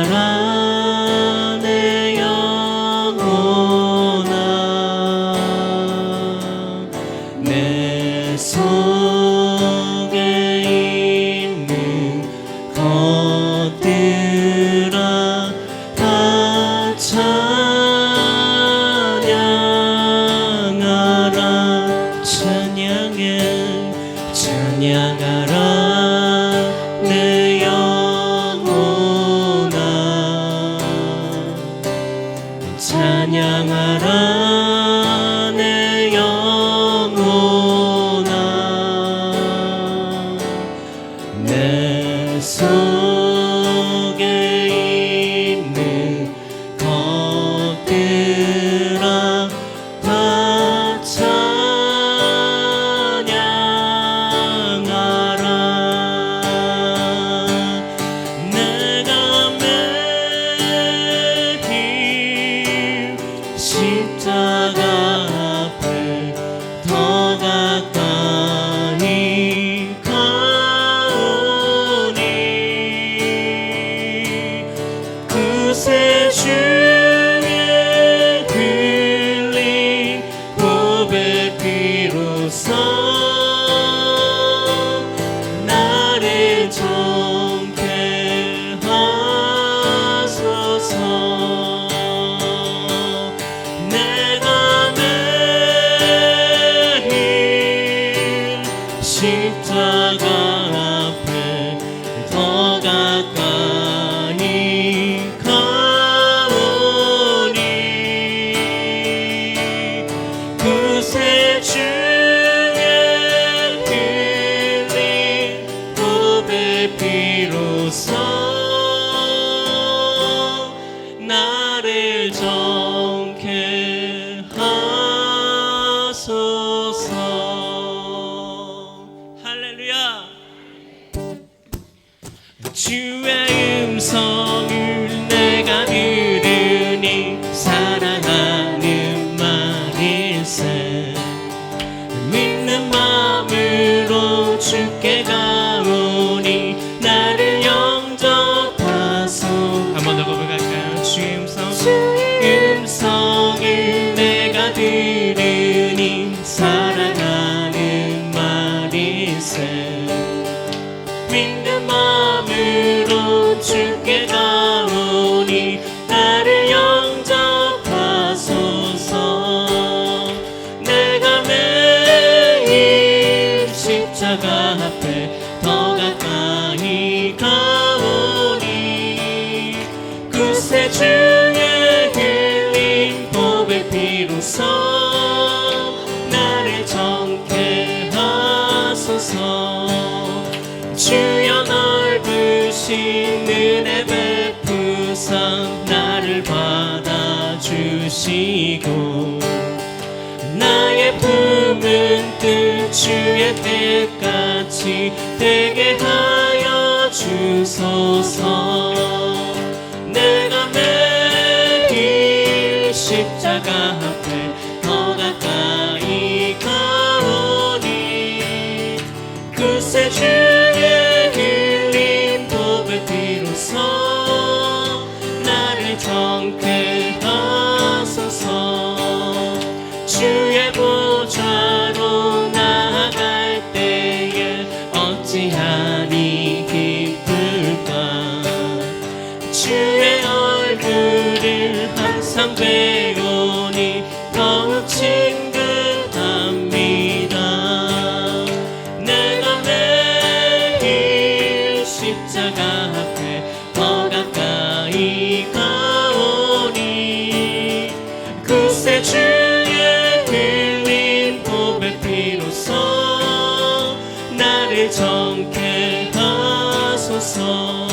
찬양하라 내 영혼아 내 속에 있는 것들아 다 찬양하라 찬양하라 내 영혼아 찬양하라 내 영혼아 내 속에 있는 것들아 다 찬양하라 내가 매일 십자가 앞에 더 가까이 가오니 그새 주의 흘린 보배 피로써 나를 정케 하소서 내가 매일 십자가 앞에 더 가까이 가오니 그새 주의 흘린 보배 피로써 나를 정케 하소서. 할렐루야. 주의 음성을 내가 들으니 사랑하는 말일세 믿는 마음으로 주께 가오니 나를 영접하소. 한 번 더 고백할까요? 주의 음성을 내가 들으니 사랑하는 말일세 믿는 마음으로 주께 가오니 나를 영접하소서. 내가 매일 십자가 앞에 더 가까이 가오니 그새 주의 흘린 보배 피로써 나를 정케 하소서. 주여 넓으신 은혜 베푸사 나를 받아주시고 나의 품은 뜻 주의 뜻같이 되게 하여 주소서. 내가 매일 십자가 앞에 더 가까이 가오니 그새 주의 흘린 보배 피로써 나를 정케 하소서. 주의 보좌로 나아갈 때에 어찌하니 기쁠까. 주의 얼굴을 항상 배우니 더욱 친근합니다. 내가 매일 십자가 앞에 더 가까이 가오니 그새 주의 흘린 보배 피로써 나를 정케 하소서.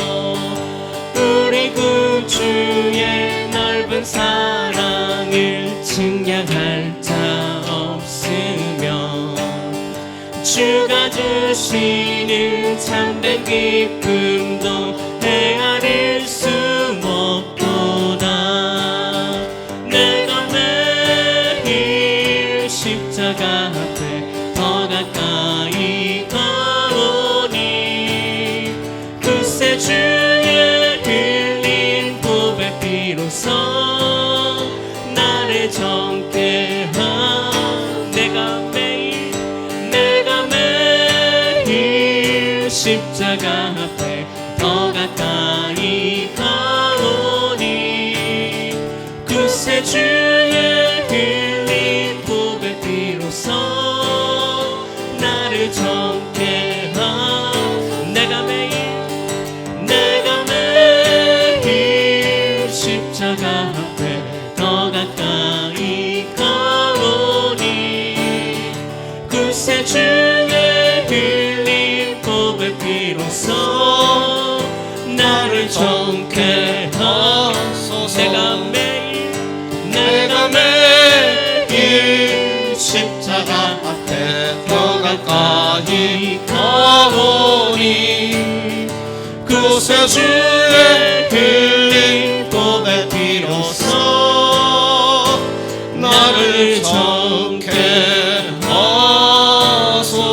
우리 구주의 넓은 사랑을 측량할 자 없으며 주가 주시는 참된 기쁨도 헤아릴 수 없도다. 내가 매일 십자가 앞에 더 가까이 가오니 그새 주의 흘린 비로소 나를 정케 하 내가 매일 십자가 앞에 더 가까이 가오니 구세주의 흘린 보배 비로소 나를 정케 하 내가 매일 십자가 앞에 더 가까이 가오니 구세주의 흘린 보배 비로소 나를 정케 하소서 내가 매일 십자가 앞에 더 가까이 가오니 구세주의 흘린 보배 비로소 나를 정케 하소서.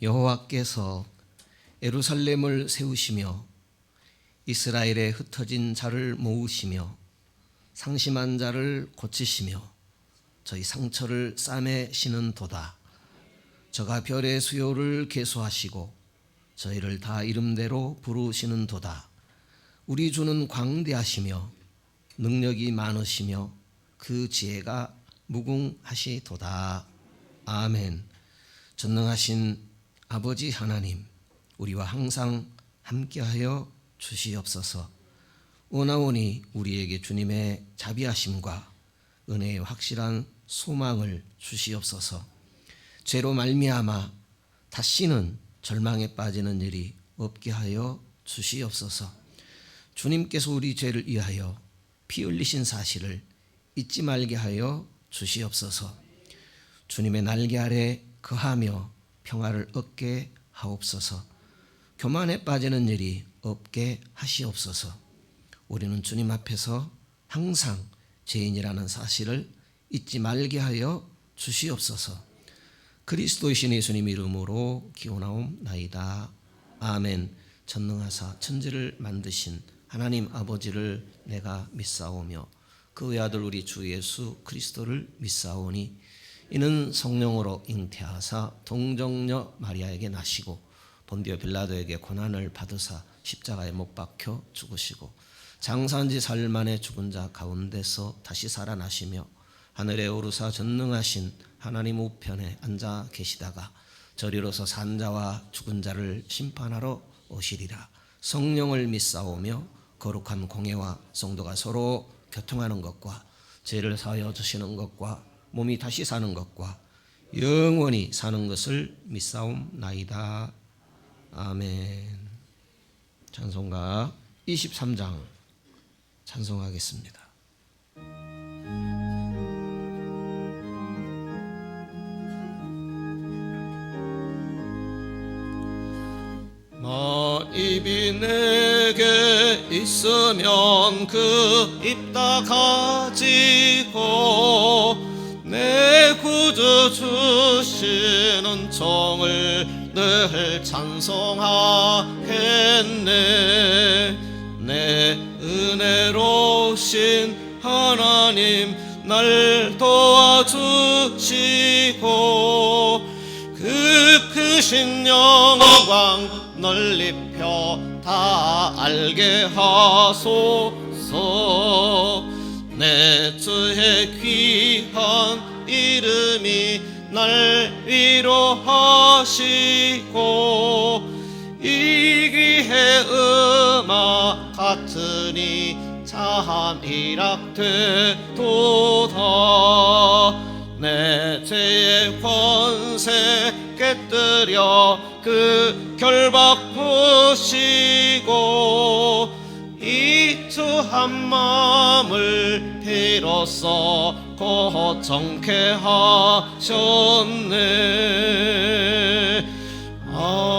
여호와께서 예루살렘을 세우시며 이스라엘에 흩어진 자를 모으시며 상심한 자를 고치시며 저희 상처를 싸매시는 도다. 저가 별의 수요를 계수하시고 저희를 다 이름대로 부르시는 도다. 우리 주는 광대하시며 능력이 많으시며 그 지혜가 무궁하시도다. 아멘. 전능하신 아버지 하나님, 우리와 항상 함께하여 주시옵소서. 원하오니 우리에게 주님의 자비하심과 은혜의 확실한 소망을 주시옵소서. 죄로 말미암아 다시는 절망에 빠지는 일이 없게 하여 주시옵소서. 주님께서 우리 죄를 위하여 피 흘리신 사실을 잊지 말게 하여 주시옵소서. 주님의 날개 아래 거하며 평화를 얻게 하옵소서. 교만에 빠지는 일이 없게 하시옵소서. 우리는 주님 앞에서 항상 죄인이라는 사실을 잊지 말게 하여 주시옵소서. 그리스도이신 예수님 이름으로 기원하옵나이다. 아멘. 전능하사 천지를 만드신 하나님 아버지를 내가 믿사오며 그 외아들 우리 주 예수 그리스도를 믿사오니 이는 성령으로 잉태하사 동정녀 마리아에게 나시고 본디오 빌라도에게 고난을 받으사 십자가에 못 박혀 죽으시고 장사한 지 사흘 만에 죽은 자 가운데서 다시 살아나시며 하늘에 오르사 전능하신 하나님 우편에 앉아 계시다가 저리로서 산 자와 죽은 자를 심판하러 오시리라. 성령을 믿사오며 거룩한 공예와 성도가 서로 교통하는 것과 죄를 사하여 주시는 것과 몸이 다시 사는 것과 영원히 사는 것을 믿사옵나이다. 아멘. 찬송가 23장 찬송하겠습니다. 입이 내게 있으면 그 입 다 가지고 내 구주 주시는 정을 늘 찬송하겠네. 내 은혜로우신 하나님 날 도와주시고 그 크신 영광 널리 펴 다 알게 하소서. 내 주의 귀한 이름이 날 위로하시고 이 귀의 음악 같으니 참 일악되도다. 내 내 죄의 권세 깨뜨려 그 결박 푸시고 이투한 마음을 비로소 고정케 하셨네. 아멘.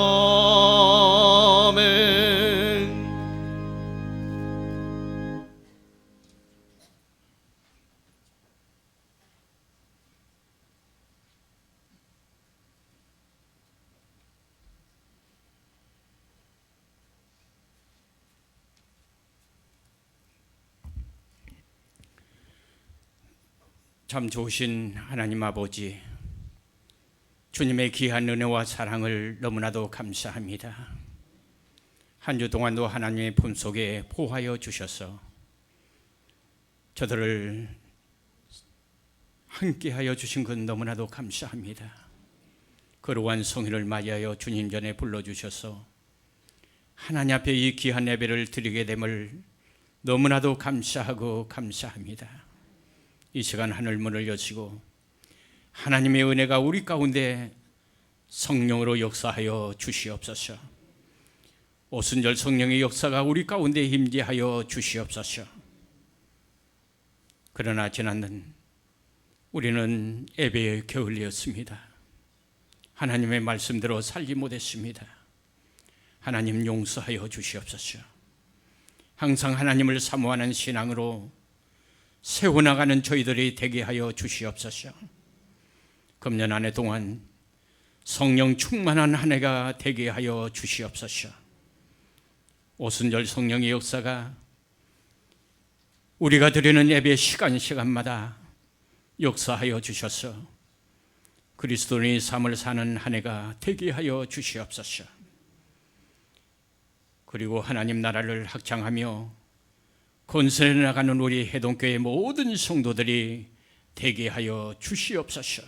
참 좋으신 하나님 아버지, 주님의 귀한 은혜와 사랑을 너무나도 감사합니다. 한 주 동안도 하나님의 품속에 보호하여 주셔서 저들을 함께하여 주신 것 너무나도 감사합니다. 거룩한 성일을 맞이하여 주님 전에 불러주셔서 하나님 앞에 이 귀한 예배를 드리게 됨을 너무나도 감사하고 감사합니다. 이 시간 하늘 문을 여시고 하나님의 은혜가 우리 가운데 성령으로 역사하여 주시옵소서. 오순절 성령의 역사가 우리 가운데 임재하여 주시옵소서. 그러나 지난 우리는 예배에 게을리었습니다. 하나님의 말씀대로 살지 못했습니다. 하나님 용서하여 주시옵소서. 항상 하나님을 사모하는 신앙으로 세워나가는 저희들이 되게 하여 주시옵소서. 금년 한 해 동안 성령 충만한 한 해가 되게 하여 주시옵소서. 오순절 성령의 역사가 우리가 드리는 예배 시간마다 역사하여 주셔서 그리스도인의 삶을 사는 한 해가 되게 하여 주시옵소서. 그리고 하나님 나라를 확장하며 건설해 나가는 우리 해동교회 모든 성도들이 되게 하여 주시옵소서.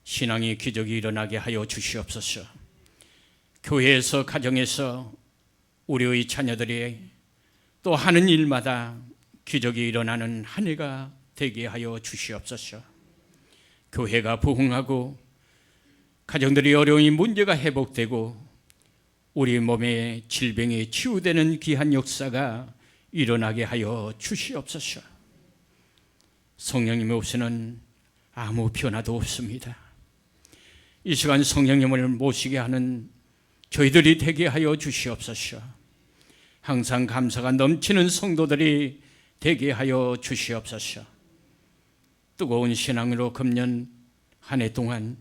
신앙의 기적이 일어나게 하여 주시옵소서. 교회에서 가정에서 우리의 자녀들이 또 하는 일마다 기적이 일어나는 한 해가 되게 하여 주시옵소서. 교회가 부흥하고 가정들이 어려운 문제가 회복되고 우리 몸의 질병이 치유되는 귀한 역사가 일어나게 하여 주시옵소서. 성령님 없이는 아무 변화도 없습니다. 이 시간 성령님을 모시게 하는 저희들이 되게 하여 주시옵소서. 항상 감사가 넘치는 성도들이 되게 하여 주시옵소서. 뜨거운 신앙으로 금년 한 해 동안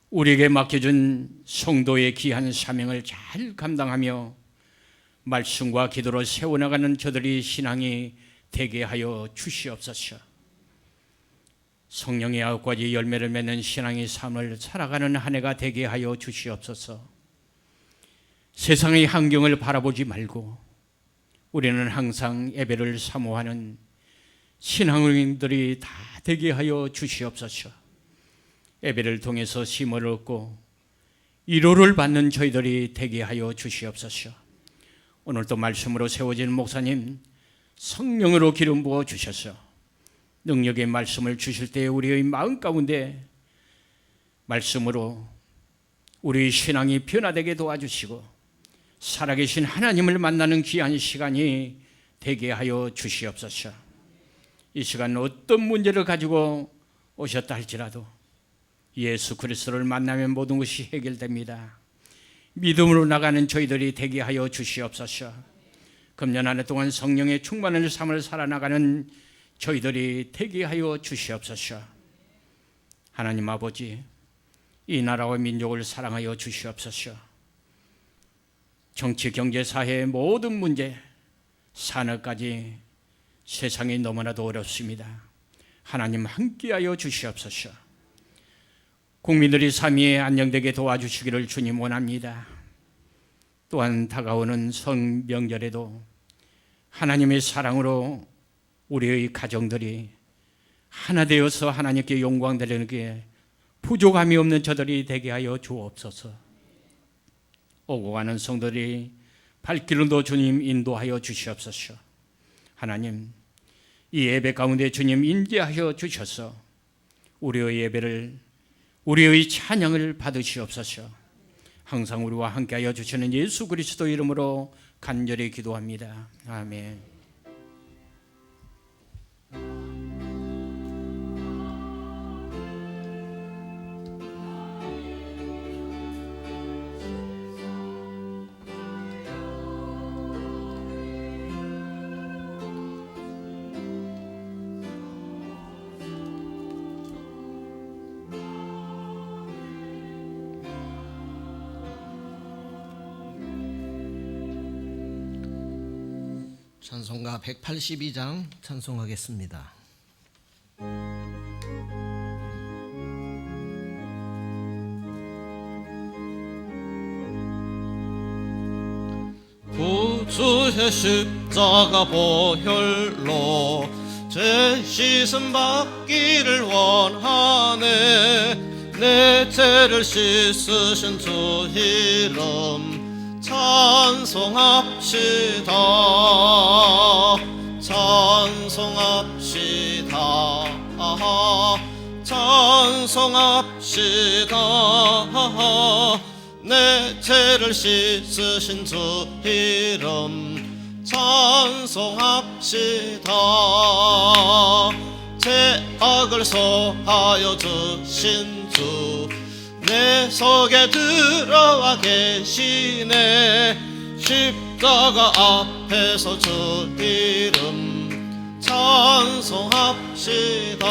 우리에게 맡겨준 성도의 귀한 사명을 잘 감당하며 말씀과 기도로 세워나가는 저들이 신앙이 되게 하여 주시옵소서. 성령의 9가지 열매를 맺는 신앙의 삶을 살아가는 한 해가 되게 하여 주시옵소서. 세상의 환경을 바라보지 말고 우리는 항상 예배를 사모하는 신앙인들이 다 되게 하여 주시옵소서. 예배를 통해서 힘을 얻고 위로를 받는 저희들이 되게 하여 주시옵소서. 오늘도 말씀으로 세워진 목사님 성령으로 기름 부어 주셔서 능력의 말씀을 주실 때 우리의 마음 가운데 말씀으로 우리의 신앙이 변화되게 도와주시고 살아계신 하나님을 만나는 귀한 시간이 되게 하여 주시옵소서. 이 시간 어떤 문제를 가지고 오셨다 할지라도 예수 그리스도를 만나면 모든 것이 해결됩니다. 믿음으로 나가는 저희들이 되게 하여 주시옵소서. 금년 한 해 동안 성령의 충만한 삶을 살아나가는 저희들이 되게 하여 주시옵소서. 하나님 아버지, 이 나라와 민족을 사랑하여 주시옵소서. 정치, 경제, 사회의 모든 문제, 산업까지 세상이 너무나도 어렵습니다. 하나님 함께하여 주시옵소서. 국민들이 삶이 안정되게 도와주시기를 주님 원합니다. 또한 다가오는 성명절에도 하나님의 사랑으로 우리의 가정들이 하나 되어서 하나님께 영광 드리는 게 부족함이 없는 저들이 되게 하여 주옵소서. 오고 가는 성도들이 발길로 주님 인도하여 주시옵소서. 하나님, 이 예배 가운데 주님 인도하여 주셔서 우리의 예배를, 우리의 찬양을 받으시옵소서. 항상 우리와 함께하여 주시는 예수 그리스도 이름으로 간절히 기도합니다. 아멘. 찬송가 182장 찬송하겠습니다. 구주의 십자가 보혈로 죄 씻음 받기를 원하네. 내 죄를 씻으신 주 이름 찬송합시다. 찬송합시다. 찬송합시다. 내 죄를 씻으신 주 이름 찬송합시다. 죄악을 소하여 주신 주 내 속에 들어와 계시네. 십자가 앞에서 주 이름 찬송합시다.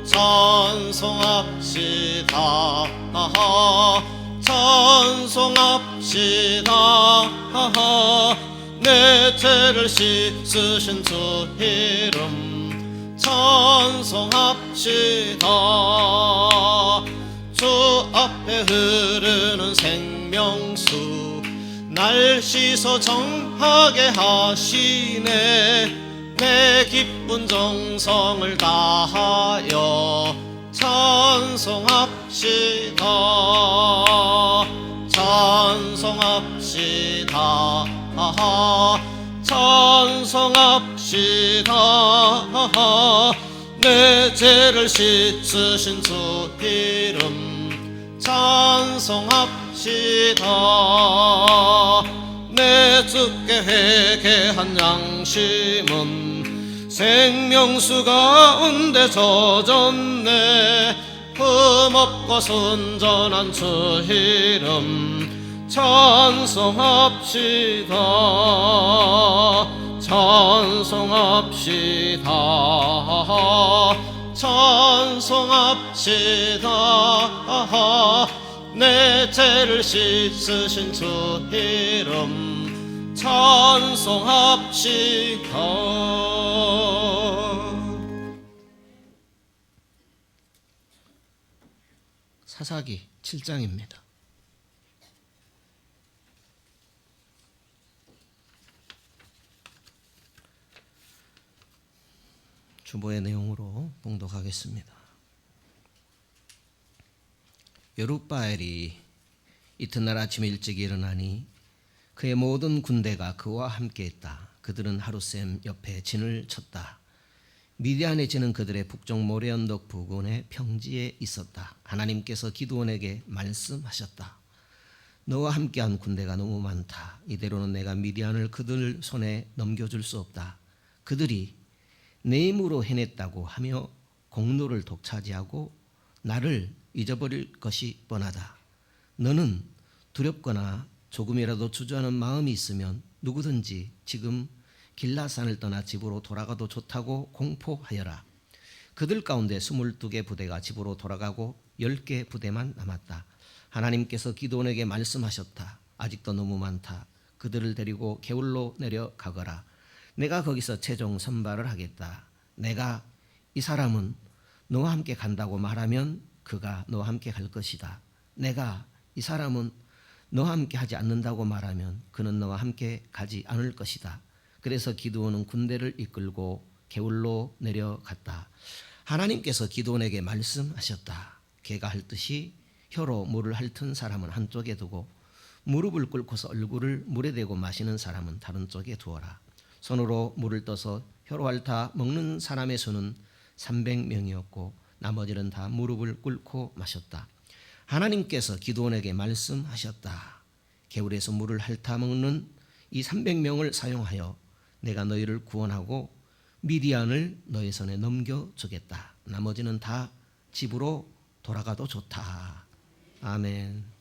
찬송합시다. 찬송합시다. 내 죄를 씻으신 주 이름 찬송합시다. 주 앞에 흐르는 생명수 날 씻어 정하게 하시네. 내 기쁜 정성을 다하여 찬송합시다. 찬송합시다. 찬송합시다. 내 죄를 씻으신 주 이름 찬송합시다. 내 주께 회개한 양심은 생명수 가운데 젖었네. 흠없고 순전한 주 이름 찬송합시다. 찬송합시다. 찬송합시다. 내 죄를 씻으신 주 이름 찬송합시다. 사사기 7장입니다. 주보의 내용으로 봉독하겠습니다. 여룻바엘이 이튿날 아침 일찍 일어나니 그의 모든 군대가 그와 함께했다. 그들은 하룻샘 옆에 진을 쳤다. 미디안의 진은 그들의 북쪽 모래 언덕 부근의 평지에 있었다. 하나님께서 기드온에게 말씀하셨다. 너와 함께한 군대가 너무 많다. 이대로는 내가 미디안을 그들 손에 넘겨줄 수 없다. 그들이 내 힘으로 해냈다고 하며 공로를 독차지하고 나를 잊어버릴 것이 뻔하다. 너는 두렵거나 조금이라도 주저하는 마음이 있으면 누구든지 지금 길라산을 떠나 집으로 돌아가도 좋다고 공포하여라. 그들 가운데 22개 부대가 집으로 돌아가고 10개 부대만 남았다. 하나님께서 기드온에게 말씀하셨다. 아직도 너무 많다. 그들을 데리고 게울로 내려가거라. 내가 거기서 최종 선발을 하겠다. 내가 이 사람은 너와 함께 간다고 말하면 그가 너와 함께 갈 것이다. 내가 이 사람은 너와 함께 하지 않는다고 말하면 그는 너와 함께 가지 않을 것이다. 그래서 기드온은 군대를 이끌고 게울로 내려갔다. 하나님께서 기드온에게 말씀하셨다. 개가 핥듯이 혀로 물을 핥은 사람은 한쪽에 두고 무릎을 꿇고서 얼굴을 물에 대고 마시는 사람은 다른 쪽에 두어라. 손으로 물을 떠서 혀로 핥아 먹는 사람의 손은 300명이었고 나머지는 다 무릎을 꿇고 마셨다. 하나님께서 기드온에게 말씀하셨다. 개울에서 물을 핥아먹는 이 300명을 사용하여 내가 너희를 구원하고 미디안을 너희 손에 넘겨주겠다. 나머지는 다 집으로 돌아가도 좋다. 아멘.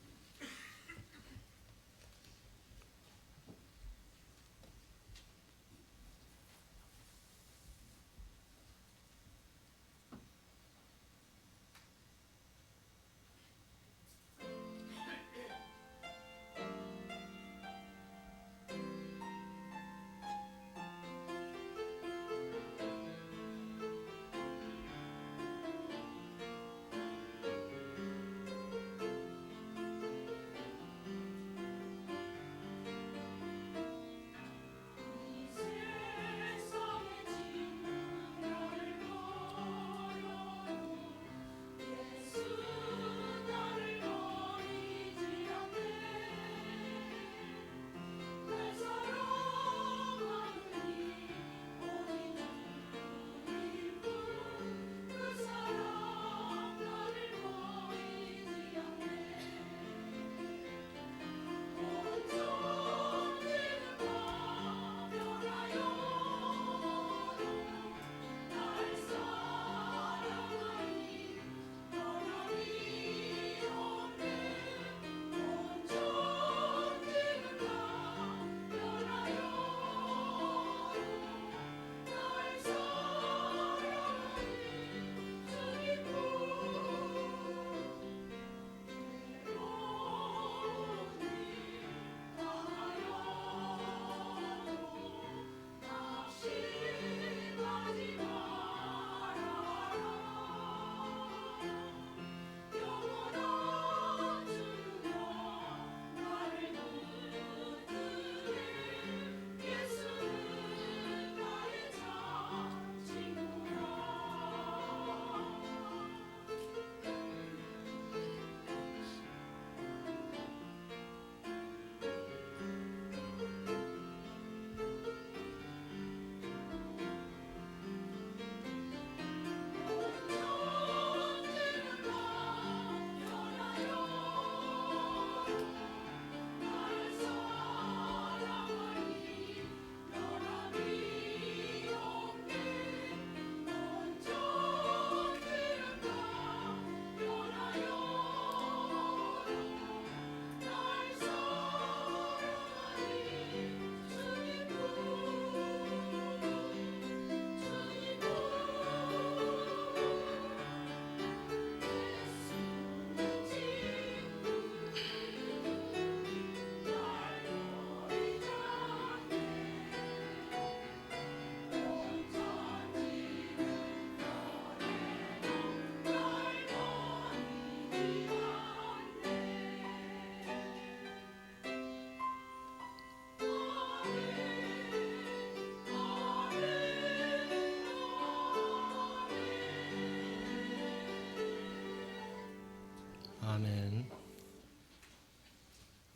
아멘.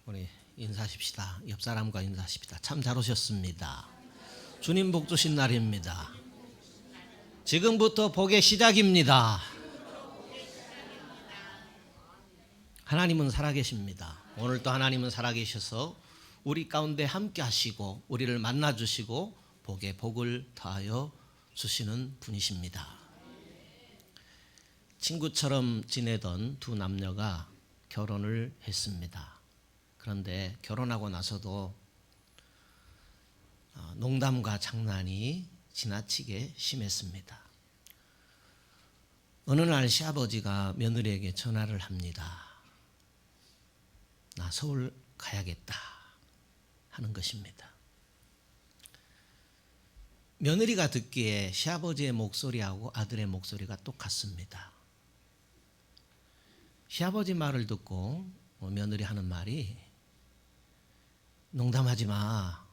우리 인사하십시다. 옆 사람과 인사하십시다. 참 잘 오셨습니다. 주님 복 주신 날입니다. 지금부터 복의 시작입니다. 하나님은 살아계십니다. 오늘도 하나님은 살아계셔서 우리 가운데 함께 하시고 우리를 만나 주시고 복에 복을 더하여 주시는 분이십니다. 친구처럼 지내던 두 남녀가 결혼을 했습니다. 그런데 결혼하고 나서도 농담과 장난이 지나치게 심했습니다. 어느 날 시아버지가 며느리에게 전화를 합니다. 나 서울 가야겠다 하는 것입니다. 며느리가 듣기에 시아버지의 목소리하고 아들의 목소리가 똑같습니다. 시아버지 말을 듣고 며느리 하는 말이 농담하지 마.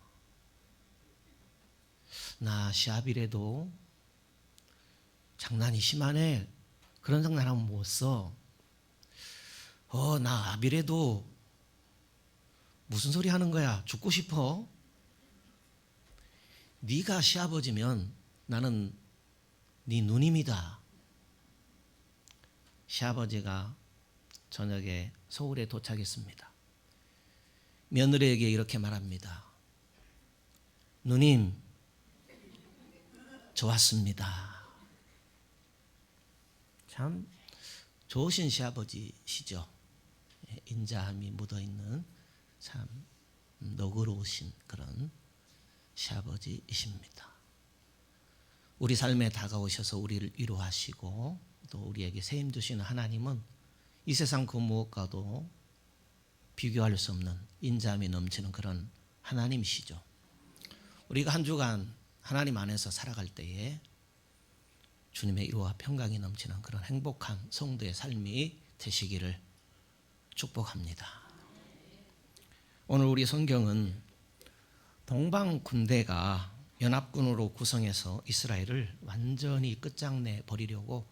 나 시아비래도 장난이 심하네. 그런 장난하면 못 써. 나 아비래도 무슨 소리 하는 거야? 죽고 싶어? 네가 시아버지면 나는 네 누님이다. 시아버지가 저녁에 서울에 도착했습니다. 며느리에게 이렇게 말합니다. 누님, 좋았습니다. 참 좋으신 시아버지시죠. 인자함이 묻어있는 참 너그러우신 그런 시아버지이십니다. 우리 삶에 다가오셔서 우리를 위로하시고 또 우리에게 세임 주시는 하나님은 이 세상 그 무엇과도 비교할 수 없는 인자함이 넘치는 그런 하나님이시죠. 우리가 한 주간 하나님 안에서 살아갈 때에 주님의 위로와 평강이 넘치는 그런 행복한 성도의 삶이 되시기를 축복합니다. 오늘 우리 성경은 동방 군대가 연합군으로 구성해서 이스라엘을 완전히 끝장내 버리려고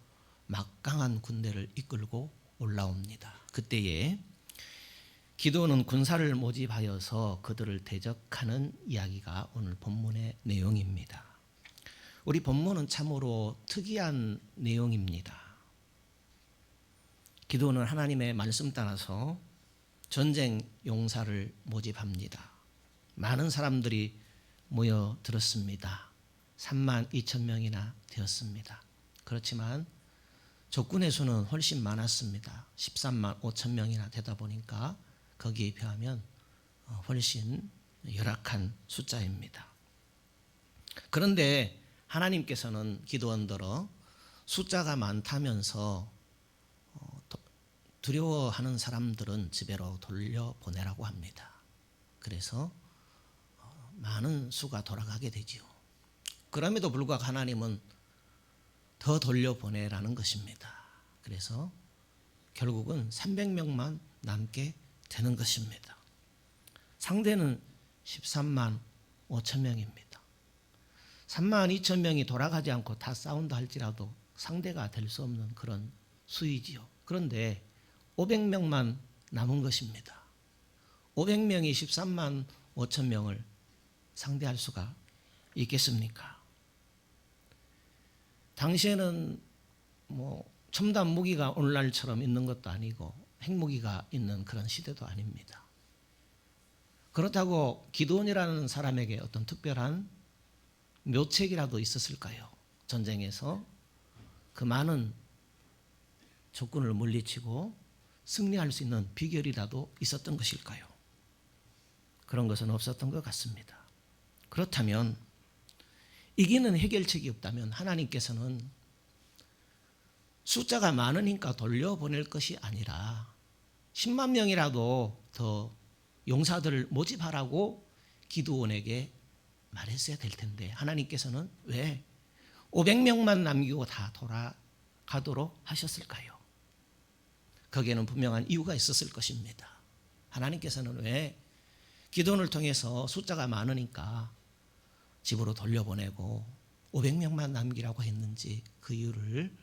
막강한 군대를 이끌고 올라옵니다. 그때에 기드온은 군사를 모집하여서 그들을 대적하는 이야기가 오늘 본문의 내용입니다. 우리 본문은 참으로 특이한 내용입니다. 기드온은 하나님의 말씀 따라서 전쟁 용사를 모집합니다. 많은 사람들이 모여들었습니다. 3만 2천 명이나 되었습니다. 그렇지만 적군의 수는 훨씬 많았습니다. 13만 5천 명이나 되다 보니까 거기에 비하면 훨씬 열악한 숫자입니다. 그런데 하나님께서는 기드온더러 숫자가 많다면서 두려워하는 사람들은 집에로 돌려보내라고 합니다. 그래서 많은 수가 돌아가게 되지요. 그럼에도 불구하고 하나님은 더 돌려보내라는 것입니다. 그래서 결국은 300명만 남게 되는 것입니다. 상대는 13만 5천 명입니다. 3만 2천 명이 돌아가지 않고 다 싸운다 할지라도 상대가 될 수 없는 그런 수이지요. 그런데 500명만 남은 것입니다. 500명이 13만 5천 명을 상대할 수가 있겠습니까? 당시에는 첨단 무기가 오늘날처럼 있는 것도 아니고 핵무기가 있는 그런 시대도 아닙니다. 그렇다고 기드온이라는 사람에게 어떤 특별한 묘책이라도 있었을까요? 전쟁에서 그 많은 적군을 물리치고 승리할 수 있는 비결이라도 있었던 것일까요? 그런 것은 없었던 것 같습니다. 그렇다면 이기는 해결책이 없다면 하나님께서는 숫자가 많으니까 돌려보낼 것이 아니라 10만 명이라도 더 용사들을 모집하라고 기드온에게 말했어야 될 텐데 하나님께서는 왜 500명만 남기고 다 돌아가도록 하셨을까요? 거기에는 분명한 이유가 있었을 것입니다. 하나님께서는 왜 기드온을 통해서 숫자가 많으니까 집으로 돌려보내고 500명만 남기라고 했는지 그 이유를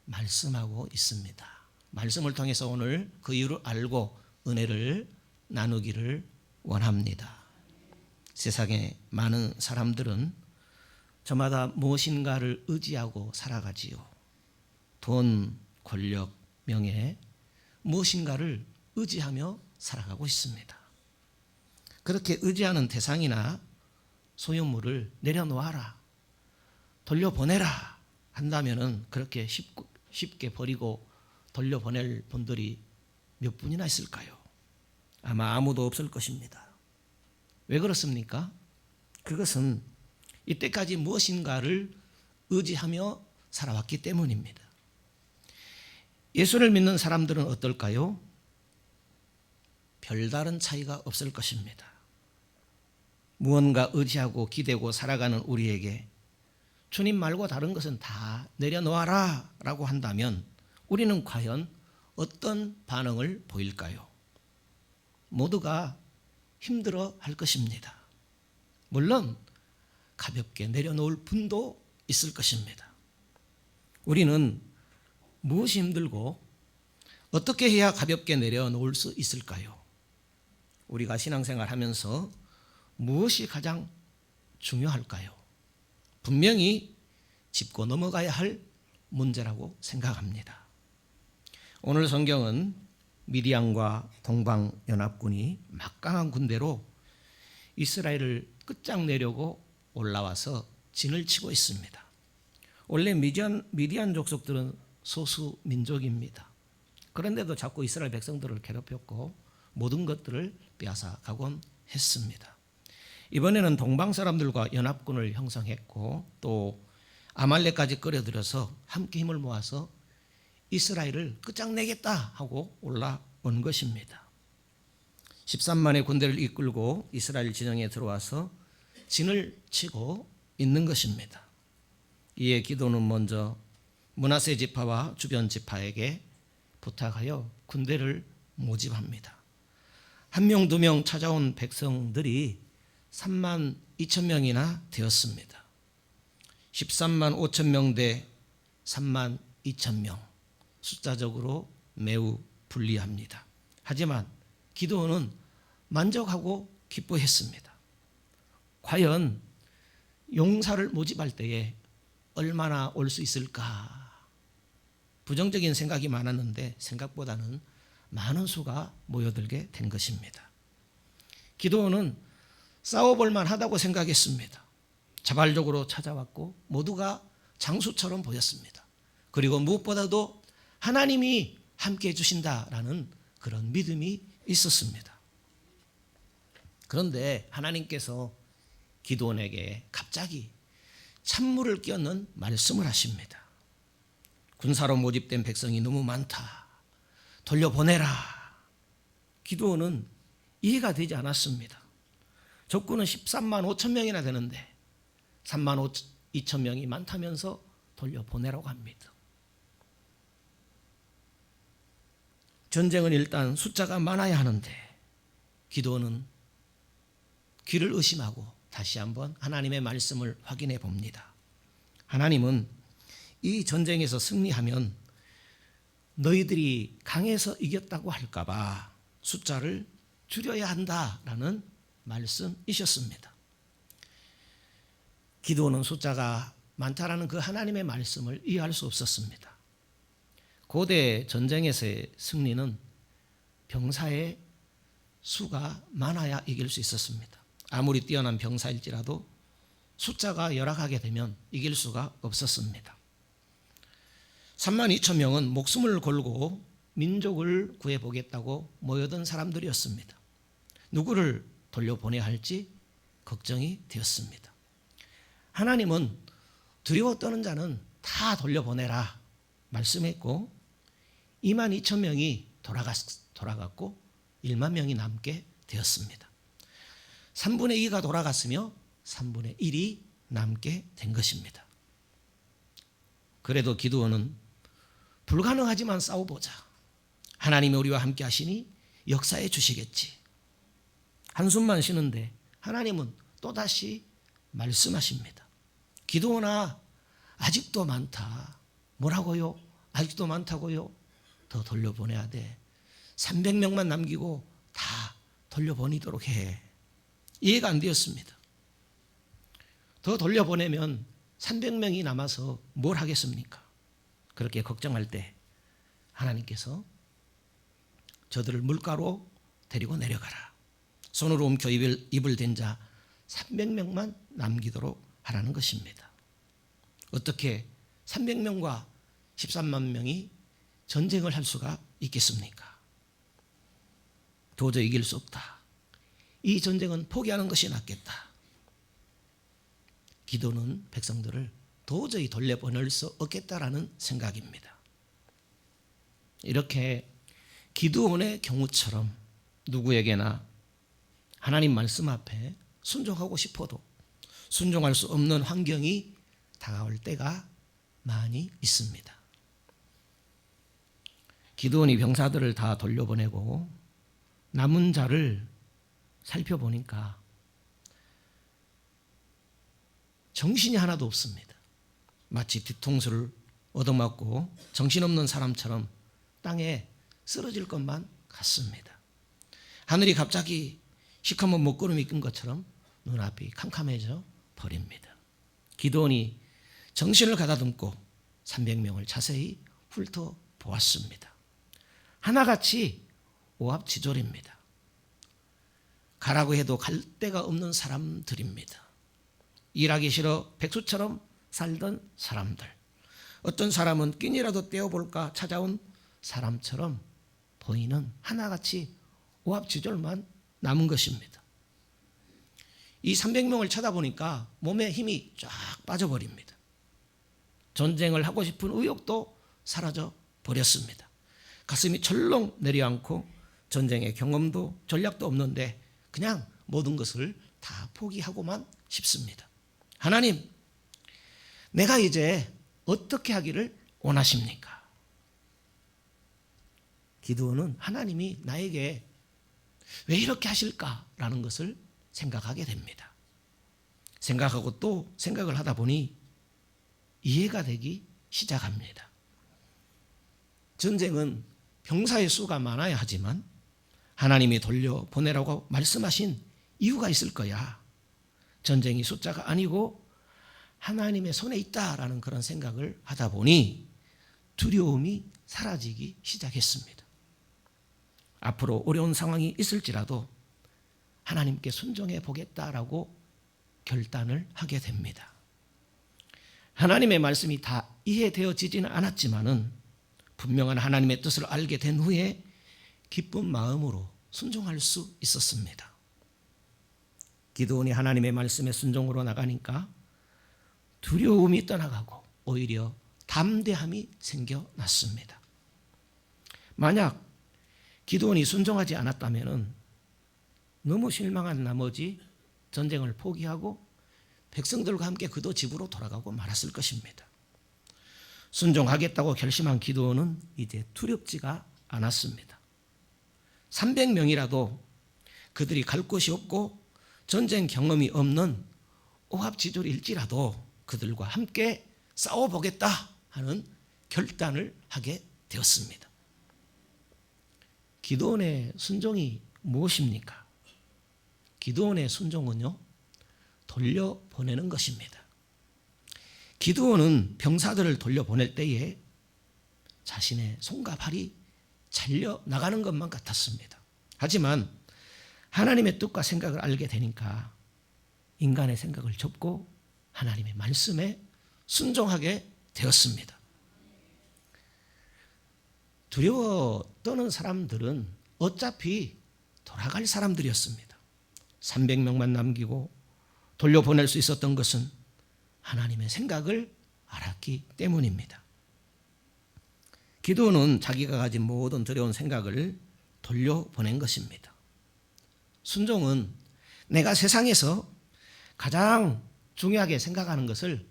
말씀하고 있습니다. 말씀을 통해서 오늘 그 이유를 알고 은혜를 나누기를 원합니다. 세상에 많은 사람들은 저마다 무엇인가를 의지하고 살아가지요. 돈, 권력, 명예, 무엇인가를 의지하며 살아가고 있습니다. 그렇게 의지하는 대상이나 소유물을 내려놓아라, 돌려보내라 한다면은 그렇게 쉽게 버리고 돌려보낼 분들이 몇 분이나 있을까요? 아마 아무도 없을 것입니다. 왜 그렇습니까? 그것은 이때까지 무엇인가를 의지하며 살아왔기 때문입니다. 예수를 믿는 사람들은 어떨까요? 별다른 차이가 없을 것입니다. 무언가 의지하고 기대고 살아가는 우리에게 주님 말고 다른 것은 다 내려놓아라 라고 한다면 우리는 과연 어떤 반응을 보일까요? 모두가 힘들어 할 것입니다. 물론 가볍게 내려놓을 분도 있을 것입니다. 우리는 무엇이 힘들고 어떻게 해야 가볍게 내려놓을 수 있을까요? 우리가 신앙생활 하면서 무엇이 가장 중요할까요? 분명히 짚고 넘어가야 할 문제라고 생각합니다. 오늘 성경은 미디안과 동방연합군이 막강한 군대로 이스라엘을 끝장내려고 올라와서 진을 치고 있습니다. 원래 미디안 족속들은 소수 민족입니다. 그런데도 자꾸 이스라엘 백성들을 괴롭혔고 모든 것들을 빼앗아가곤 했습니다. 이번에는 동방 사람들과 연합군을 형성했고 또 아말렉까지 끌어들여서 함께 힘을 모아서 이스라엘을 끝장내겠다 하고 올라온 것입니다. 13만의 군대를 이끌고 이스라엘 진영에 들어와서 진을 치고 있는 것입니다. 이에 기도는 먼저 므낫세 지파와 주변 지파에게 부탁하여 군대를 모집합니다. 1명, 2명 찾아온 백성들이 3만 2천 명이나 되었습니다. 13만 5천 명 대 3만 2천 명, 숫자적으로 매우 불리합니다. 하지만 기드온은 만족하고 기뻐했습니다. 과연 용사를 모집할 때에 얼마나 올 수 있을까? 부정적인 생각이 많았는데 생각보다는 많은 수가 모여들게 된 것입니다. 기드온은 싸워볼 만하다고 생각했습니다. 자발적으로 찾아왔고 모두가 장수처럼 보였습니다. 그리고 무엇보다도 하나님이 함께해 주신다라는 그런 믿음이 있었습니다. 그런데 하나님께서 기드온에게 갑자기 찬물을 끼얹는 말씀을 하십니다. 군사로 모집된 백성이 너무 많다. 돌려보내라. 기드온은 이해가 되지 않았습니다. 적군은 13만 5천 명이나 되는데 3만 2천 명이 많다면서 돌려보내라고 합니다. 전쟁은 일단 숫자가 많아야 하는데 기드온은 귀를 의심하고 다시 한번 하나님의 말씀을 확인해 봅니다. 하나님은 이 전쟁에서 승리하면 너희들이 강해서 이겼다고 할까봐 숫자를 줄여야 한다라는 말씀이셨습니다. 기드온은 숫자가 많다라는 그 하나님의 말씀을 이해할 수 없었습니다. 고대 전쟁에서의 승리는 병사의 수가 많아야 이길 수 있었습니다. 아무리 뛰어난 병사일지라도 숫자가 열악하게 되면 이길 수가 없었습니다. 3만 2천 명은 목숨을 걸고 민족을 구해보겠다고 모여든 사람들이었습니다. 누구를 돌려보내야 할지 걱정이 되었습니다. 하나님은 두려워 떠는 자는 다 돌려보내라 말씀했고 2만 2천 명이 돌아갔고 1만 명이 남게 되었습니다. 3분의 2가 돌아갔으며 3분의 1이 남게 된 것입니다. 그래도 기드온은 불가능하지만 싸워보자. 하나님이 우리와 함께 하시니 역사해 주시겠지. 한숨만 쉬는데 하나님은 또다시 말씀하십니다. 기드온아, 아직도 많다. 뭐라고요? 아직도 많다고요? 더 돌려보내야 돼. 300명만 남기고 다 돌려보내도록 해. 이해가 안 되었습니다. 더 돌려보내면 300명이 남아서 뭘 하겠습니까? 그렇게 걱정할 때 하나님께서 저들을 물가로 데리고 내려가라. 손으로 움켜 입을 댄 자 300명만 남기도록 하라는 것입니다. 어떻게 300명과 13만 명이 전쟁을 할 수가 있겠습니까? 도저히 이길 수 없다. 이 전쟁은 포기하는 것이 낫겠다. 기도는 백성들을 도저히 돌려보낼 수 없겠다라는 생각입니다. 이렇게 기드온의 경우처럼 누구에게나 하나님 말씀 앞에 순종하고 싶어도 순종할 수 없는 환경이 다가올 때가 많이 있습니다. 기드온이 병사들을 다 돌려보내고 남은 자를 살펴보니까 정신이 하나도 없습니다. 마치 뒤통수를 얻어맞고 정신없는 사람처럼 땅에 쓰러질 것만 같습니다. 하늘이 갑자기 시커먼 먹구름이 끈 것처럼 눈앞이 캄캄해져 버립니다. 기드온이 정신을 가다듬고 300명을 자세히 훑어보았습니다. 하나같이 오합지졸입니다. 가라고 해도 갈 데가 없는 사람들입니다. 일하기 싫어 백수처럼 살던 사람들, 어떤 사람은 끼니라도 떼어볼까 찾아온 사람처럼 보이는 하나같이 오합지졸만 남은 것입니다. 이 300명을 쳐다보니까 몸에 힘이 쫙 빠져버립니다. 전쟁을 하고 싶은 의욕도 사라져 버렸습니다. 가슴이 철렁 내려앉고 전쟁의 경험도 전략도 없는데 그냥 모든 것을 다 포기하고만 싶습니다. 하나님, 내가 이제 어떻게 하기를 원하십니까? 기드온은 하나님이 나에게 왜 이렇게 하실까라는 것을 생각하게 됩니다. 생각하고 또 생각을 하다 보니 이해가 되기 시작합니다. 전쟁은 병사의 수가 많아야 하지만 하나님이 돌려보내라고 말씀하신 이유가 있을 거야. 전쟁이 숫자가 아니고 하나님의 손에 있다라는 그런 생각을 하다 보니 두려움이 사라지기 시작했습니다. 앞으로 어려운 상황이 있을지라도 하나님께 순종해 보겠다라고 결단을 하게 됩니다. 하나님의 말씀이 다 이해되어지지는 않았지만은 분명한 하나님의 뜻을 알게 된 후에 기쁜 마음으로 순종할 수 있었습니다. 기드온이 하나님의 말씀에 순종으로 나가니까 두려움이 떠나가고 오히려 담대함이 생겨났습니다. 만약 기드온이 순종하지 않았다면 너무 실망한 나머지 전쟁을 포기하고 백성들과 함께 그도 집으로 돌아가고 말았을 것입니다. 순종하겠다고 결심한 기드온은 이제 두렵지가 않았습니다. 300명이라도 그들이 갈 곳이 없고 전쟁 경험이 없는 오합지졸일지라도 그들과 함께 싸워보겠다 하는 결단을 하게 되었습니다. 기드온의 순종이 무엇입니까? 기드온의 순종은요, 돌려보내는 것입니다. 기드온은 병사들을 돌려보낼 때에 자신의 손과 발이 잘려 나가는 것만 같았습니다. 하지만 하나님의 뜻과 생각을 알게 되니까 인간의 생각을 접고 하나님의 말씀에 순종하게 되었습니다. 두려워 떠는 사람들은 어차피 돌아갈 사람들이었습니다. 300명만 남기고 돌려보낼 수 있었던 것은 하나님의 생각을 알았기 때문입니다. 기드온은 자기가 가진 모든 두려운 생각을 돌려보낸 것입니다. 순종은 내가 세상에서 가장 중요하게 생각하는 것을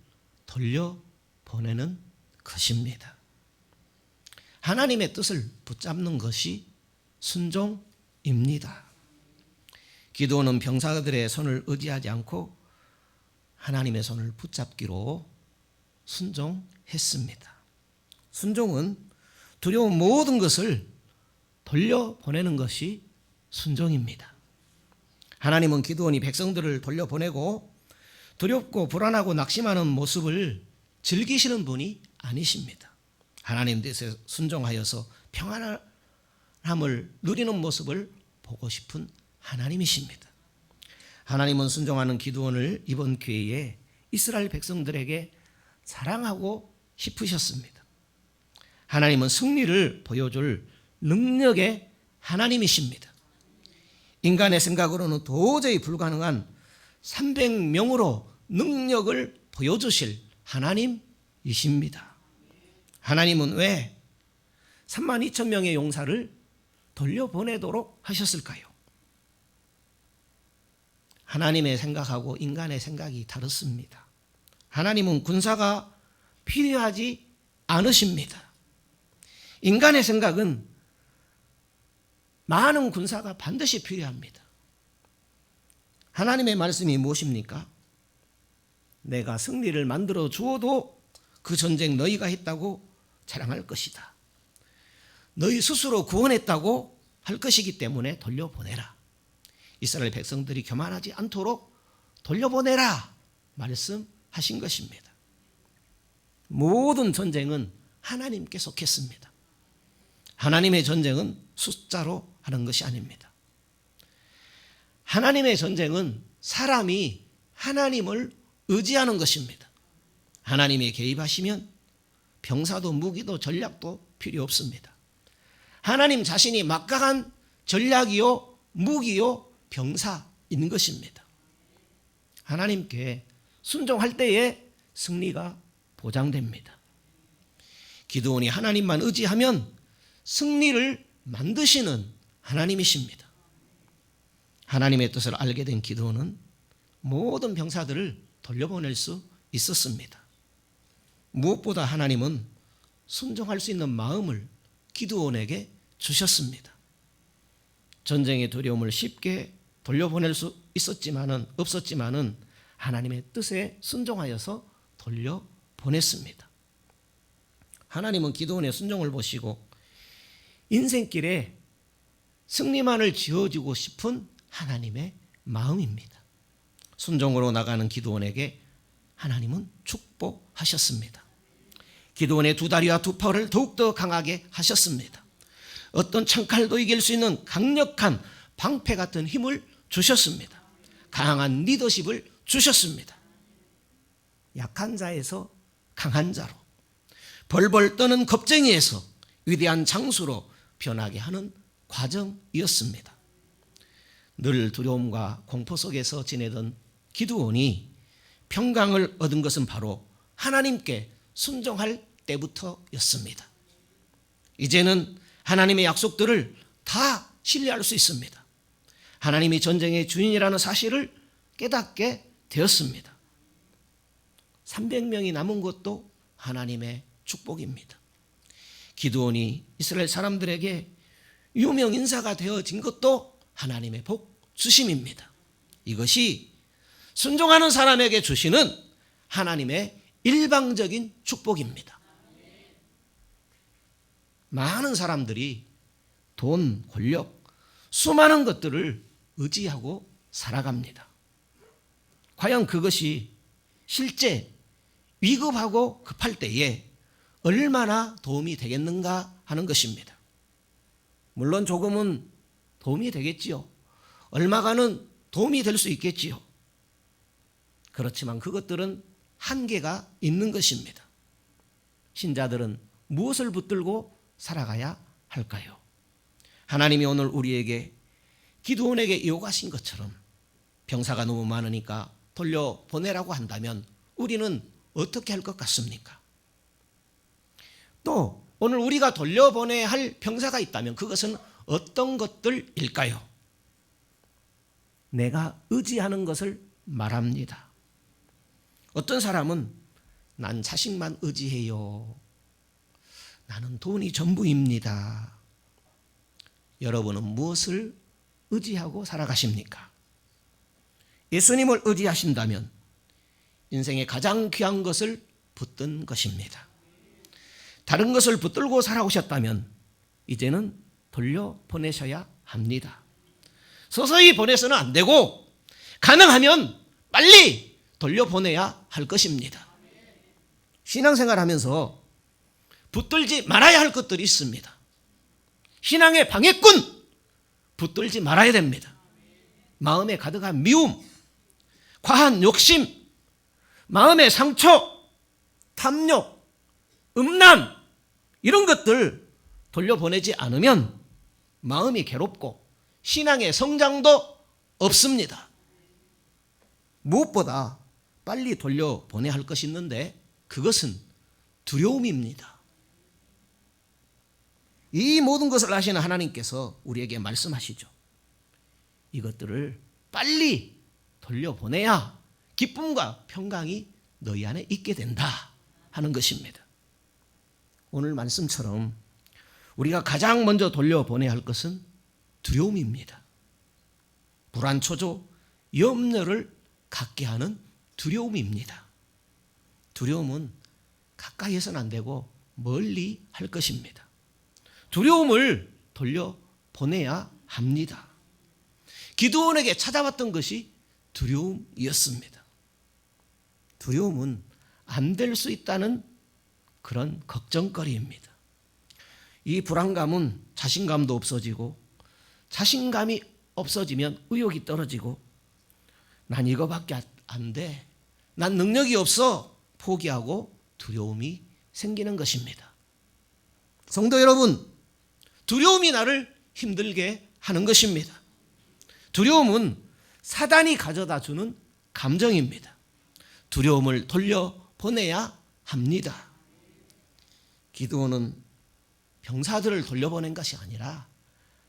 돌려보내는 것입니다. 하나님의 뜻을 붙잡는 것이 순종입니다. 기드온은 병사들의 손을 의지하지 않고 하나님의 손을 붙잡기로 순종했습니다. 순종은 두려운 모든 것을 돌려보내는 것이 순종입니다. 하나님은 기드온이 백성들을 돌려보내고 두렵고 불안하고 낙심하는 모습을 즐기시는 분이 아니십니다. 하나님 뜻에 순종하여서 평안함을 누리는 모습을 보고 싶은 하나님이십니다. 하나님은 순종하는 기드온을 이번 기회에 이스라엘 백성들에게 자랑하고 싶으셨습니다. 하나님은 승리를 보여줄 능력의 하나님이십니다. 인간의 생각으로는 도저히 불가능한 300명으로 능력을 보여주실 하나님이십니다. 하나님은 왜 32,000명의 용사를 돌려보내도록 하셨을까요? 하나님의 생각하고 인간의 생각이 다릅니다. 하나님은 군사가 필요하지 않으십니다. 인간의 생각은 많은 군사가 반드시 필요합니다. 하나님의 말씀이 무엇입니까? 내가 승리를 만들어 주어도 그 전쟁 너희가 했다고 자랑할 것이다. 너희 스스로 구원했다고 할 것이기 때문에 돌려보내라. 이스라엘 백성들이 교만하지 않도록 돌려보내라 말씀하신 것입니다. 모든 전쟁은 하나님께 속했습니다. 하나님의 전쟁은 숫자로 하는 것이 아닙니다. 하나님의 전쟁은 사람이 하나님을 의지하는 것입니다. 하나님이 개입하시면 병사도 무기도 전략도 필요 없습니다. 하나님 자신이 막강한 전략이요 무기요 병사인 것입니다. 하나님께 순종할 때에 승리가 보장됩니다. 기드온이 하나님만 의지하면 승리를 만드시는 하나님이십니다. 하나님의 뜻을 알게 된 기드온은 모든 병사들을 돌려보낼 수 있었습니다. 무엇보다 하나님은 순종할 수 있는 마음을 기드온에게 주셨습니다. 전쟁의 두려움을 쉽게 돌려보낼 수 없었지만은 하나님의 뜻에 순종하여서 돌려보냈습니다. 하나님은 기드온의 순종을 보시고 인생길에 승리만을 지어주고 싶은 하나님의 마음입니다. 순종으로 나가는 기드온에게 하나님은 축복하셨습니다. 기드온의 두 다리와 두 팔을 더욱더 강하게 하셨습니다. 어떤 창칼도 이길 수 있는 강력한 방패 같은 힘을 주셨습니다. 강한 리더십을 주셨습니다. 약한 자에서 강한 자로, 벌벌 떠는 겁쟁이에서 위대한 장수로 변하게 하는 과정이었습니다. 늘 두려움과 공포 속에서 지내던 기드온이 평강을 얻은 것은 바로 하나님께 순종할 때부터였습니다. 이제는 하나님의 약속들을 다 신뢰할 수 있습니다. 하나님이 전쟁의 주인이라는 사실을 깨닫게 되었습니다. 300명이 남은 것도 하나님의 축복입니다. 기드온이 이스라엘 사람들에게 유명 인사가 되어진 것도 하나님의 복 주심입니다. 이것이 순종하는 사람에게 주시는 하나님의 일방적인 축복입니다. 많은 사람들이 돈, 권력, 수많은 것들을 의지하고 살아갑니다. 과연 그것이 실제 위급하고 급할 때에 얼마나 도움이 되겠는가 하는 것입니다. 물론 조금은 도움이 되겠지요. 얼마간은 도움이 될 수 있겠지요. 그렇지만 그것들은 한계가 있는 것입니다. 신자들은 무엇을 붙들고 살아가야 할까요? 하나님이 오늘 우리에게 기드온에게 요구하신 것처럼 병사가 너무 많으니까 돌려보내라고 한다면 우리는 어떻게 할 것 같습니까? 또 오늘 우리가 돌려보내야 할 병사가 있다면 그것은 어떤 것들일까요? 내가 의지하는 것을 말합니다. 어떤 사람은 난 자식만 의지해요. 나는 돈이 전부입니다. 여러분은 무엇을 의지하고 살아가십니까? 예수님을 의지하신다면 인생의 가장 귀한 것을 붙든 것입니다. 다른 것을 붙들고 살아오셨다면 이제는 돌려보내셔야 합니다. 서서히 보내서는 안 되고 가능하면 빨리 돌려보내야 할 것입니다. 신앙생활 하면서 붙들지 말아야 할 것들이 있습니다. 신앙의 방해꾼 붙들지 말아야 됩니다. 마음에 가득한 미움, 과한 욕심, 마음의 상처, 탐욕, 음란 이런 것들 돌려보내지 않으면 마음이 괴롭고 신앙의 성장도 없습니다. 무엇보다 빨리 돌려보내야 할 것이 있는데 그것은 두려움입니다. 이 모든 것을 아시는 하나님께서 우리에게 말씀하시죠. 이것들을 빨리 돌려보내야 기쁨과 평강이 너희 안에 있게 된다 하는 것입니다. 오늘 말씀처럼 우리가 가장 먼저 돌려보내야 할 것은 두려움입니다. 불안, 초조, 염려를 갖게 하는 두려움입니다. 두려움은 가까이에서는 안 되고 멀리 할 것입니다. 두려움을 돌려보내야 합니다. 기드온에게 찾아왔던 것이 두려움이었습니다. 두려움은 안 될 수 있다는 그런 걱정거리입니다. 이 불안감은 자신감도 없어지고, 자신감이 없어지면 의욕이 떨어지고, 난 이거밖에 안 돼, 난 능력이 없어, 포기하고 두려움이 생기는 것입니다. 성도 여러분, 두려움이 나를 힘들게 하는 것입니다. 두려움은 사단이 가져다 주는 감정입니다. 두려움을 돌려보내야 합니다. 기드온은 병사들을 돌려보낸 것이 아니라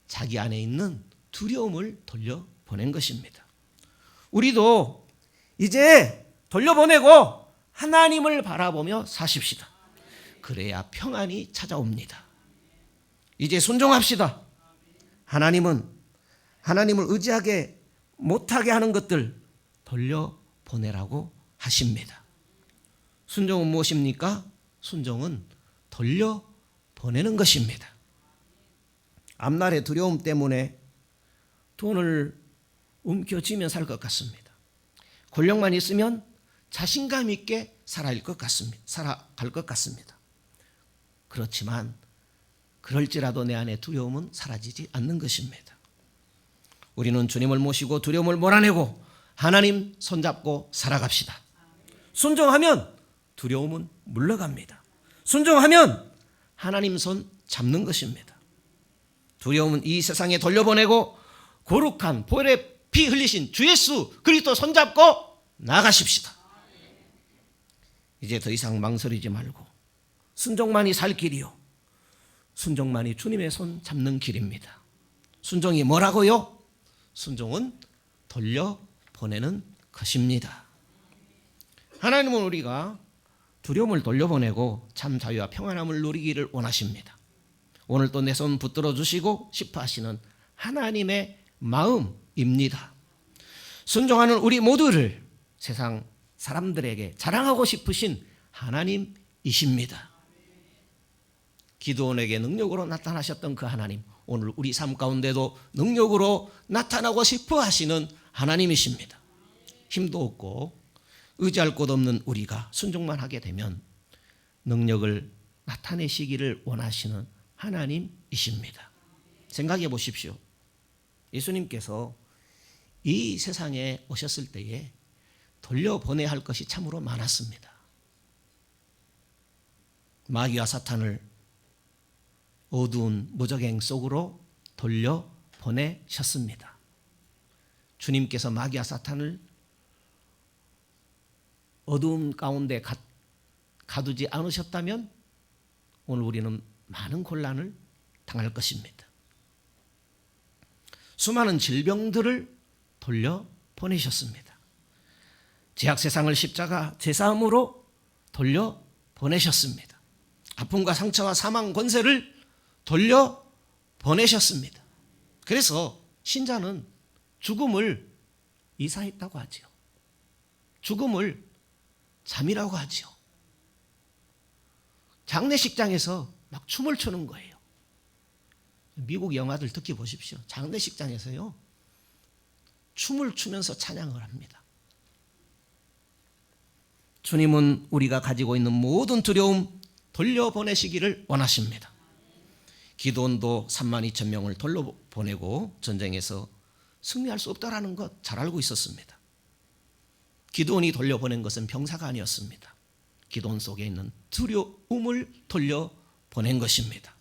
자기 안에 있는 두려움을 돌려보낸 것입니다. 우리도 이제 돌려보내고 하나님을 바라보며 사십시다. 그래야 평안이 찾아옵니다. 이제 순종합시다. 하나님은 하나님을 의지하게 못하게 하는 것들 돌려보내라고 하십니다. 순종은 무엇입니까? 순종은 돌려보내는 것입니다. 앞날의 두려움 때문에 돈을 움켜쥐며 살 것 같습니다. 권력만 있으면 자신감 있게 살아갈 것 같습니다. 그렇지만 그럴지라도 내 안에 두려움은 사라지지 않는 것입니다. 우리는 주님을 모시고 두려움을 몰아내고 하나님 손잡고 살아갑시다. 순종하면 두려움은 물러갑니다. 순종하면 하나님 손 잡는 것입니다. 두려움은 이 세상에 돌려보내고 거룩한 보혈의 피 흘리신 주 예수 그리스도 손잡고 나가십시다. 이제 더 이상 망설이지 말고 순종만이 살 길이요, 순종만이 주님의 손 잡는 길입니다. 순종이 뭐라고요? 순종은 돌려보내는 것입니다. 하나님은 우리가 두려움을 돌려보내고 참 자유와 평안함을 누리기를 원하십니다. 오늘 또 내 손 붙들어 주시고 싶어 하시는 하나님의 마음입니다. 순종하는 우리 모두를 세상 사람들에게 자랑하고 싶으신 하나님이십니다. 기드온에게 능력으로 나타나셨던 그 하나님, 오늘 우리 삶 가운데도 능력으로 나타나고 싶어 하시는 하나님이십니다. 힘도 없고 의지할 곳 없는 우리가 순종만 하게 되면 능력을 나타내시기를 원하시는 하나님이십니다. 생각해 보십시오. 예수님께서 이 세상에 오셨을 때에 돌려보내야 할 것이 참으로 많았습니다. 마귀와 사탄을 어두운 무적행 속으로 돌려보내셨습니다. 주님께서 마귀와 사탄을 어두움 가운데 가두지 않으셨다면 오늘 우리는 많은 곤란을 당할 것입니다. 수많은 질병들을 돌려보내셨습니다. 죄악 세상을 십자가 제사함으로 돌려보내셨습니다. 아픔과 상처와 사망 권세를 돌려보내셨습니다. 그래서 신자는 죽음을 이사했다고 하지요. 죽음을 잠이라고 하지요. 장례식장에서 막 춤을 추는 거예요. 미국 영화들 특히 보십시오. 장례식장에서요, 춤을 추면서 찬양을 합니다. 주님은 우리가 가지고 있는 모든 두려움 돌려보내시기를 원하십니다. 기드온도 32,000명을 돌려보내고 전쟁에서 승리할 수 없다라는 것 잘 알고 있었습니다. 기드온이 돌려보낸 것은 병사가 아니었습니다. 기드온 속에 있는 두려움을 돌려보낸 것입니다.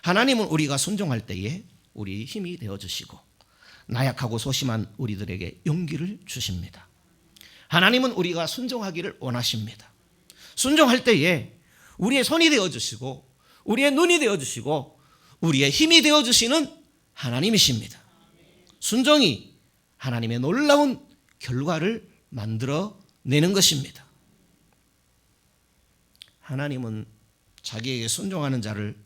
하나님은 우리가 순종할 때에 우리 힘이 되어주시고 나약하고 소심한 우리들에게 용기를 주십니다. 하나님은 우리가 순종하기를 원하십니다. 순종할 때에 우리의 손이 되어주시고 우리의 눈이 되어주시고 우리의 힘이 되어주시는 하나님이십니다. 순종이 하나님의 놀라운 결과를 만들어내는 것입니다. 하나님은 자기에게 순종하는 자를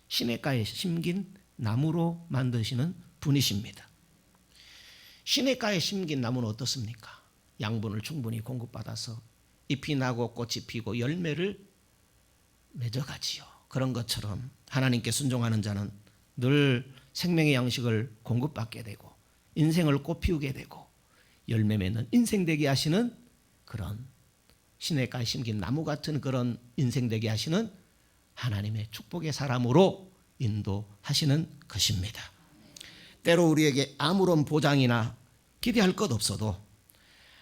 시냇가에 심긴 나무로 만드시는 분이십니다. 시냇가에 심긴 나무는 어떻습니까? 양분을 충분히 공급받아서 잎이 나고 꽃이 피고 열매를 맺어가지요. 그런 것처럼 하나님께 순종하는 자는 늘 생명의 양식을 공급받게 되고 인생을 꽃피우게 되고 열매 맺는 인생 되게 하시는 그런 시냇가에 심긴 나무 같은 그런 인생 되게 하시는 하나님의 축복의 사람으로 인도하시는 것입니다. 때로 우리에게 아무런 보장이나 기대할 것 없어도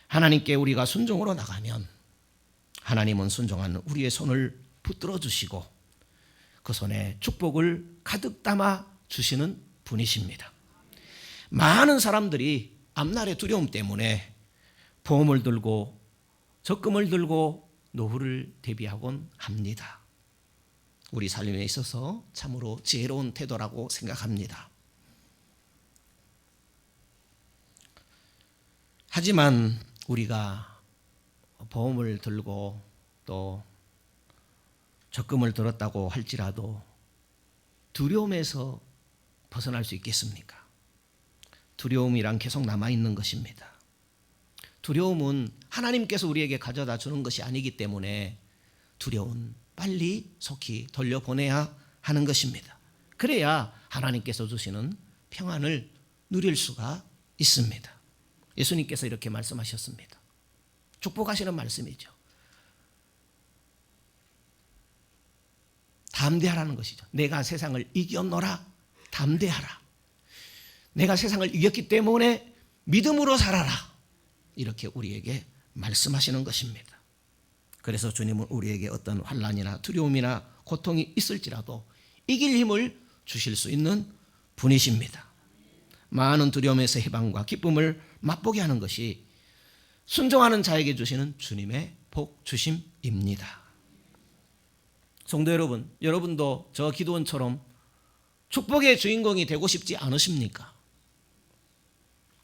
하나님께 우리가 순종으로 나가면 하나님은 순종하는 우리의 손을 붙들어 주시고 그 손에 축복을 가득 담아 주시는 분이십니다. 많은 사람들이 앞날의 두려움 때문에 보험을 들고 적금을 들고 노후를 대비하곤 합니다. 우리 삶에 있어서 참으로 지혜로운 태도라고 생각합니다. 하지만 우리가 보험을 들고 또 적금을 들었다고 할지라도 두려움에서 벗어날 수 있겠습니까? 두려움이란 계속 남아있는 것입니다. 두려움은 하나님께서 우리에게 가져다 주는 것이 아니기 때문에 두려움은 빨리 속히 돌려보내야 하는 것입니다. 그래야 하나님께서 주시는 평안을 누릴 수가 있습니다. 예수님께서 이렇게 말씀하셨습니다. 축복하시는 말씀이죠. 담대하라는 것이죠. 내가 세상을 이겼노라. 담대하라. 내가 세상을 이겼기 때문에 믿음으로 살아라. 이렇게 우리에게 말씀하시는 것입니다. 그래서 주님은 우리에게 어떤 환난이나 두려움이나 고통이 있을지라도 이길 힘을 주실 수 있는 분이십니다. 많은 두려움에서 해방과 기쁨을 맛보게 하는 것이 순종하는 자에게 주시는 주님의 복 주심입니다. 성도 여러분, 여러분도 저 기도원처럼 축복의 주인공이 되고 싶지 않으십니까?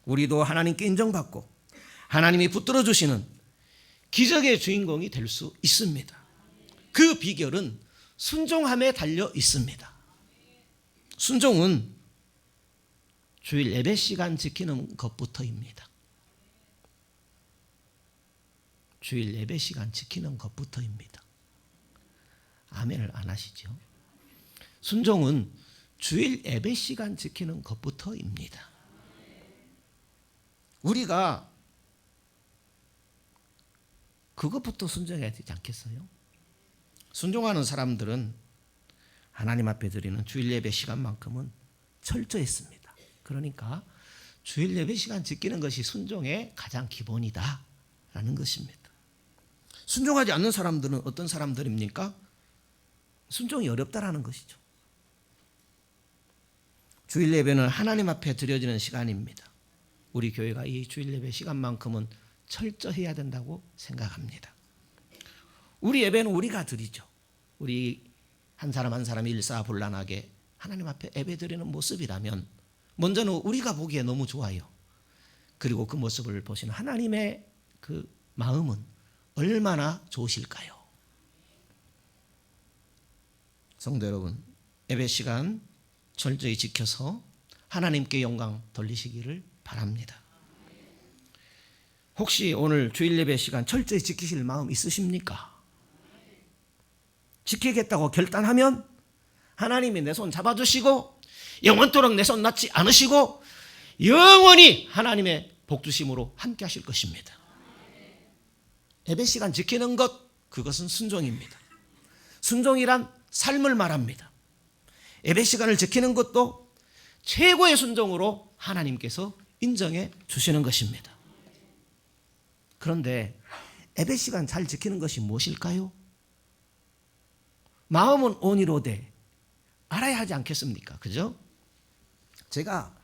우리도 하나님께 인정받고 하나님이 붙들어 주시는 기적의 주인공이 될 수 있습니다. 그 비결은 순종함에 달려 있습니다. 순종은 주일 예배 시간 지키는 것부터입니다. 주일 예배 시간 지키는 것부터입니다. 아멘을 안 하시죠? 순종은 주일 예배 시간 지키는 것부터입니다. 우리가 그것부터 순종해야 되지 않겠어요? 순종하는 사람들은 하나님 앞에 드리는 주일 예배 시간만큼은 철저했습니다. 그러니까 주일 예배 시간 지키는 것이 순종의 가장 기본이다라는 것입니다. 순종하지 않는 사람들은 어떤 사람들입니까? 순종이 어렵다라는 것이죠. 주일 예배는 하나님 앞에 드려지는 시간입니다. 우리 교회가 이 주일 예배 시간만큼은 철저해야 된다고 생각합니다. 우리 예배는 우리가 드리죠. 우리 한 사람 한 사람이 일사불란하게 하나님 앞에 예배 드리는 모습이라면 먼저는 우리가 보기에 너무 좋아요. 그리고 그 모습을 보시는 하나님의 그 마음은 얼마나 좋으실까요? 성도 여러분, 예배 시간 철저히 지켜서 하나님께 영광 돌리시기를 바랍니다. 혹시 오늘 주일 예배 시간 철저히 지키실 마음 있으십니까? 지키겠다고 결단하면 하나님이 내 손 잡아주시고 영원토록 내 손 놓지 않으시고 영원히 하나님의 복주심으로 함께 하실 것입니다. 예배 시간 지키는 것, 그것은 순종입니다. 순종이란 삶을 말합니다. 예배 시간을 지키는 것도 최고의 순종으로 하나님께서 인정해 주시는 것입니다. 그런데 예배 시간 잘 지키는 것이 무엇일까요? 마음은 온이로되 알아야 하지 않겠습니까? 그죠? 제가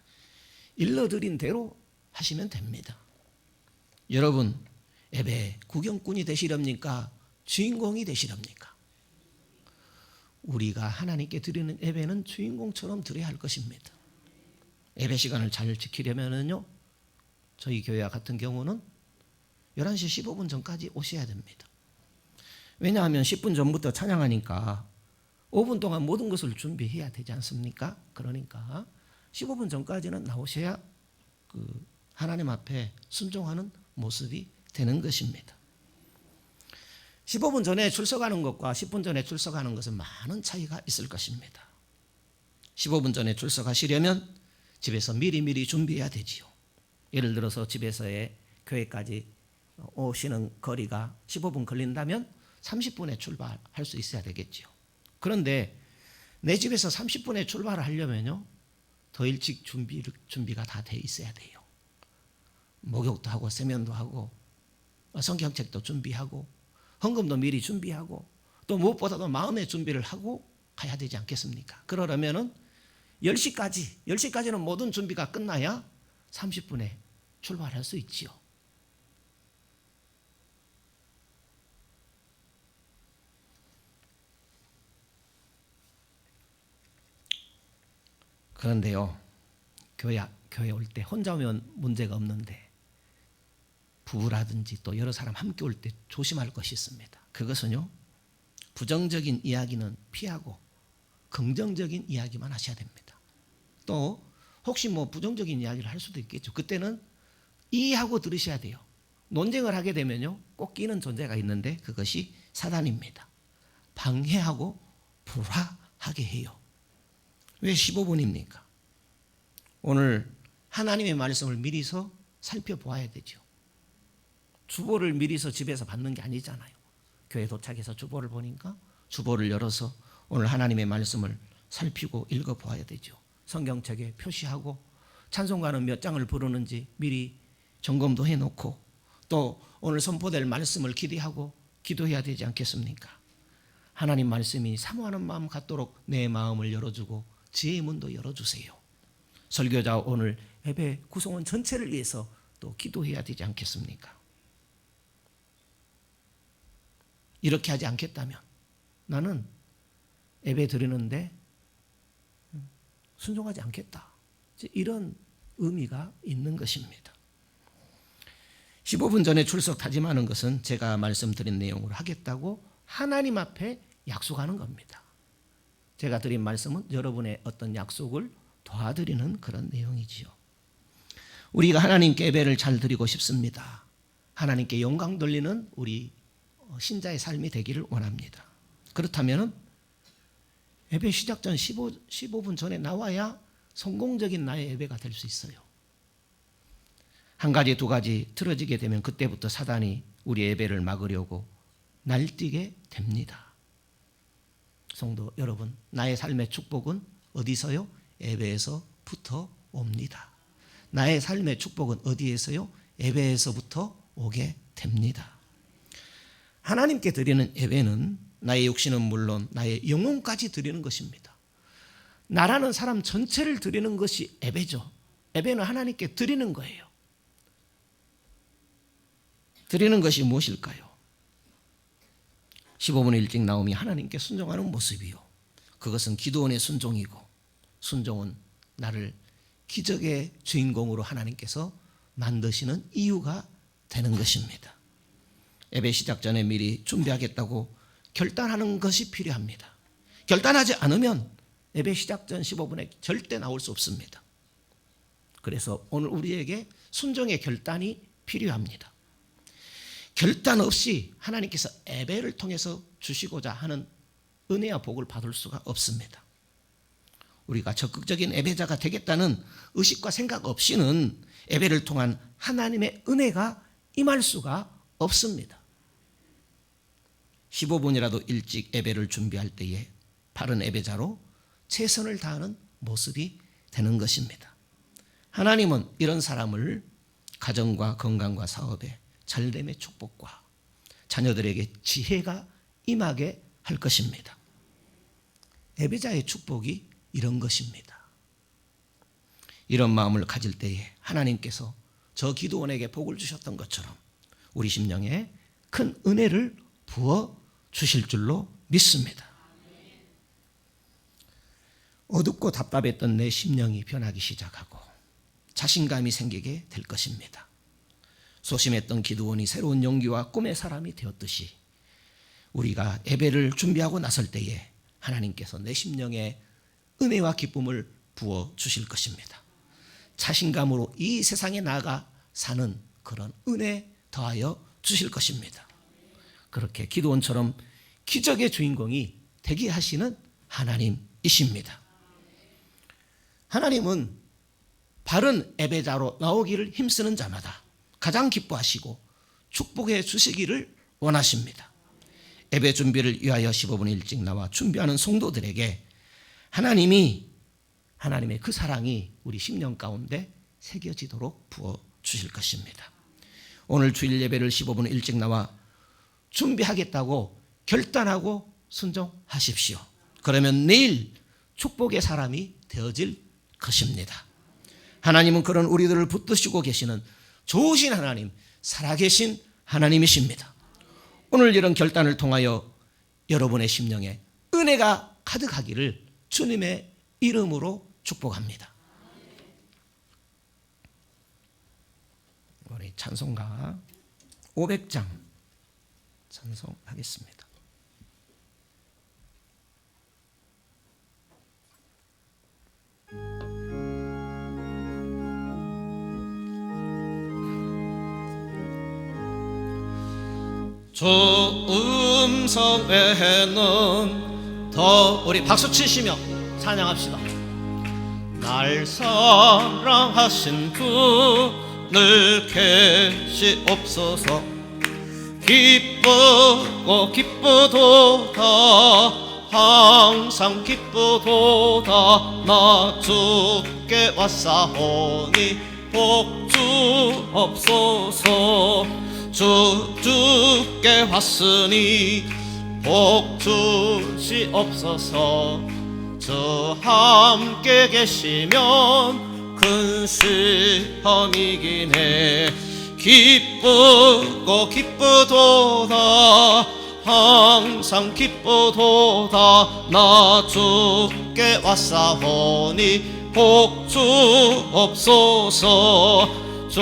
일러드린 대로 하시면 됩니다. 여러분, 예배 구경꾼이 되시렵니까? 주인공이 되시렵니까? 우리가 하나님께 드리는 예배는 주인공처럼 드려야 할 것입니다. 예배 시간을 잘 지키려면요, 저희 교회와 같은 경우는 11시 15분 전까지 오셔야 됩니다. 왜냐하면 10분 전부터 찬양하니까 5분 동안 모든 것을 준비해야 되지 않습니까? 그러니까 15분 전까지는 나오셔야 그 하나님 앞에 순종하는 모습이 되는 것입니다. 15분 전에 출석하는 것과 10분 전에 출석하는 것은 많은 차이가 있을 것입니다. 15분 전에 출석하시려면 집에서 미리미리 준비해야 되지요. 예를 들어서 집에서의 교회까지 오시는 거리가 15분 걸린다면 30분에 출발할 수 있어야 되겠죠. 그런데 내 집에서 30분에 출발을 하려면요, 더 일찍 준비가 다 돼 있어야 돼요. 목욕도 하고 세면도 하고 성경책도 준비하고 헌금도 미리 준비하고 또 무엇보다도 마음의 준비를 하고 가야 되지 않겠습니까? 그러려면은 10시까지는 모든 준비가 끝나야 30분에 출발할 수 있지요. 그런데요, 교회 올 때 혼자 오면 문제가 없는데 부부라든지 또 여러 사람 함께 올 때 조심할 것이 있습니다. 그것은요, 부정적인 이야기는 피하고 긍정적인 이야기만 하셔야 됩니다. 또 혹시 부정적인 이야기를 할 수도 있겠죠. 그때는 이해하고 들으셔야 돼요. 논쟁을 하게 되면요, 꼭 끼는 존재가 있는데 그것이 사단입니다. 방해하고 불화하게 해요. 왜 15분입니까? 오늘 하나님의 말씀을 미리서 살펴보아야 되죠. 주보를 미리서 집에서 받는 게 아니잖아요. 교회 도착해서 주보를 보니까 주보를 열어서 오늘 하나님의 말씀을 살피고 읽어보아야 되죠. 성경책에 표시하고 찬송가는 몇 장을 부르는지 미리 점검도 해놓고 또 오늘 선포될 말씀을 기대하고 기도해야 되지 않겠습니까? 하나님 말씀이 사모하는 마음 갖도록 내 마음을 열어주고 지혜의 문도 열어주세요. 설교자 오늘 예배 구성원 전체를 위해서 또 기도해야 되지 않겠습니까? 이렇게 하지 않겠다면 나는 예배 드리는데 순종하지 않겠다, 이런 의미가 있는 것입니다. 15분 전에 출석 다짐하는 것은 제가 말씀드린 내용으로 하겠다고 하나님 앞에 약속하는 겁니다. 제가 드린 말씀은 여러분의 어떤 약속을 도와드리는 그런 내용이지요. 우리가 하나님께 예배를 잘 드리고 싶습니다. 하나님께 영광 돌리는 우리 신자의 삶이 되기를 원합니다. 그렇다면 예배 시작 전 15분 전에 나와야 성공적인 나의 예배가 될 수 있어요. 한 가지 두 가지 틀어지게 되면 그때부터 사단이 우리 예배를 막으려고 날뛰게 됩니다. 성도 여러분, 나의 삶의 축복은 어디서요? 예배에서부터 옵니다. 나의 삶의 축복은 어디에서요? 예배에서부터 오게 됩니다. 하나님께 드리는 예배는 나의 육신은 물론 나의 영혼까지 드리는 것입니다. 나라는 사람 전체를 드리는 것이 예배죠. 예배는 하나님께 드리는 거예요. 드리는 것이 무엇일까요? 15분 일찍 나오면 하나님께 순종하는 모습이요. 그것은 기도원의 순종이고, 순종은 나를 기적의 주인공으로 하나님께서 만드시는 이유가 되는 것입니다. 예배 시작 전에 미리 준비하겠다고 결단하는 것이 필요합니다. 결단하지 않으면 예배 시작 전 15분에 절대 나올 수 없습니다. 그래서 오늘 우리에게 순종의 결단이 필요합니다. 결단 없이 하나님께서 예배를 통해서 주시고자 하는 은혜와 복을 받을 수가 없습니다. 우리가 적극적인 예배자가 되겠다는 의식과 생각 없이는 예배를 통한 하나님의 은혜가 임할 수가 없습니다. 15분이라도 일찍 예배를 준비할 때에 바른 예배자로 최선을 다하는 모습이 되는 것입니다. 하나님은 이런 사람을 가정과 건강과 사업에 잘됨의 축복과 자녀들에게 지혜가 임하게 할 것입니다. 예배자의 축복이 이런 것입니다. 이런 마음을 가질 때에 하나님께서 저 기도원에게 복을 주셨던 것처럼 우리 심령에 큰 은혜를 부어 주실 줄로 믿습니다. 어둡고 답답했던 내 심령이 변하기 시작하고 자신감이 생기게 될 것입니다. 소심했던 기도원이 새로운 용기와 꿈의 사람이 되었듯이 우리가 예배를 준비하고 나설 때에 하나님께서 내 심령에 은혜와 기쁨을 부어 주실 것입니다. 자신감으로 이 세상에 나아가 사는 그런 은혜 더하여 주실 것입니다. 그렇게 기도원처럼 기적의 주인공이 되게 하시는 하나님이십니다. 하나님은 바른 예배자로 나오기를 힘쓰는 자마다 가장 기뻐하시고 축복해 주시기를 원하십니다. 예배 준비를 위하여 15분 일찍 나와 준비하는 성도들에게 하나님의 그 사랑이 우리 심령 가운데 새겨지도록 부어주실 것입니다. 오늘 주일 예배를 15분 일찍 나와 준비하겠다고 결단하고 순종하십시오. 그러면 내일 축복의 사람이 되어질 것입니다. 하나님은 그런 우리들을 붙드시고 계시는 좋으신 하나님, 살아계신 하나님이십니다. 오늘 이런 결단을 통하여 여러분의 심령에 은혜가 가득하기를 주님의 이름으로 축복합니다. 우리 찬송가 500장 찬송하겠습니다. 주 음성 외에는 더 우리 박수 치시며 찬양합시다. 날 사랑하신 주 늘 계시옵소서. 기쁘고 기쁘도다 항상 기쁘도다 나 주께 왔사오니 복 주옵소서. 주께 왔으니 복 주시옵소서. 주 함께 계시면 큰 시험이기네. 기쁘고 기쁘도다 항상 기쁘도다 나 주께 왔사오니 복 주옵소서. 주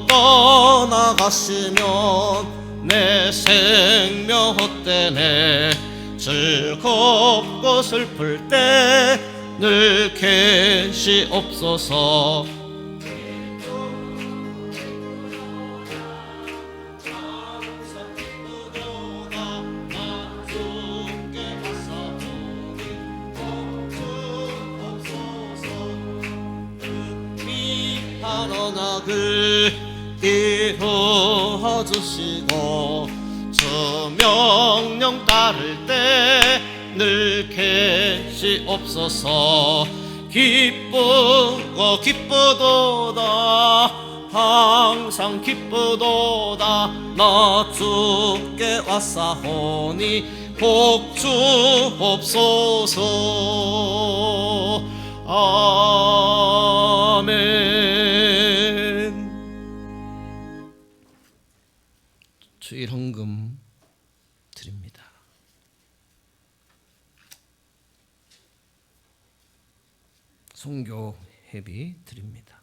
떠나가시면 내 생명 헛되네. 즐겁고 슬플 때 늘 계시옵소서. 하나낙을 이루어주시고 주 명령 따를 때 늘 계시옵소서. 기쁘고 기쁘도다 항상 기쁘도다 나 주께 왔사오니 복 주옵소서. 아멘. 주일 헌금 드립니다. 송교 회비 드립니다.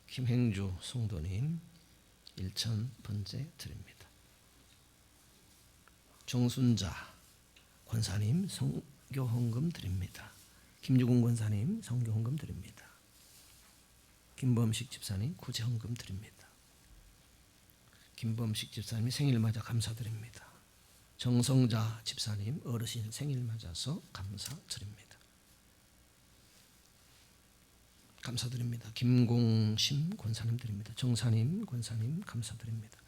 김행주 성도님 1,000번째 드립니다. 정순자 권사님 성교 헌금 드립니다. 김유군 권사님 성교 헌금 드립니다. 김범식 집사님 구제 헌금 드립니다. 김범식 집사님 생일 맞아 감사드립니다. 정성자 집사님 어르신 생일 맞아서 감사드립니다. 감사드립니다. 김공심 권사님 드립니다. 정사님 권사님 감사드립니다.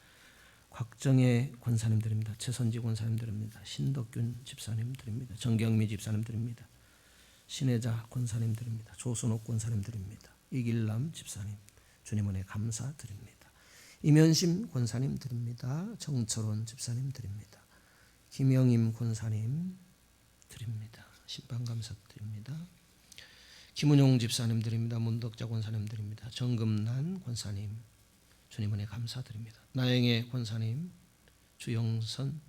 곽정혜 권사님 드립니다. 최선지 권사님 드립니다. 신덕균 집사님 드립니다. 정경미 집사님 드립니다. 신혜자 권사님 드립니다. 조순옥 권사님 드립니다. 이길남 집사님 주님 은혜 감사드립니다. 이면심 권사님 드립니다. 정철원 집사님 드립니다. 김영임 권사님 드립니다. 신방 감사드립니다. 김은용 집사님 드립니다. 문덕자 권사님 드립니다. 정금란 권사님 주님 은혜 감사드립니다. 나영애 권사님, 주영선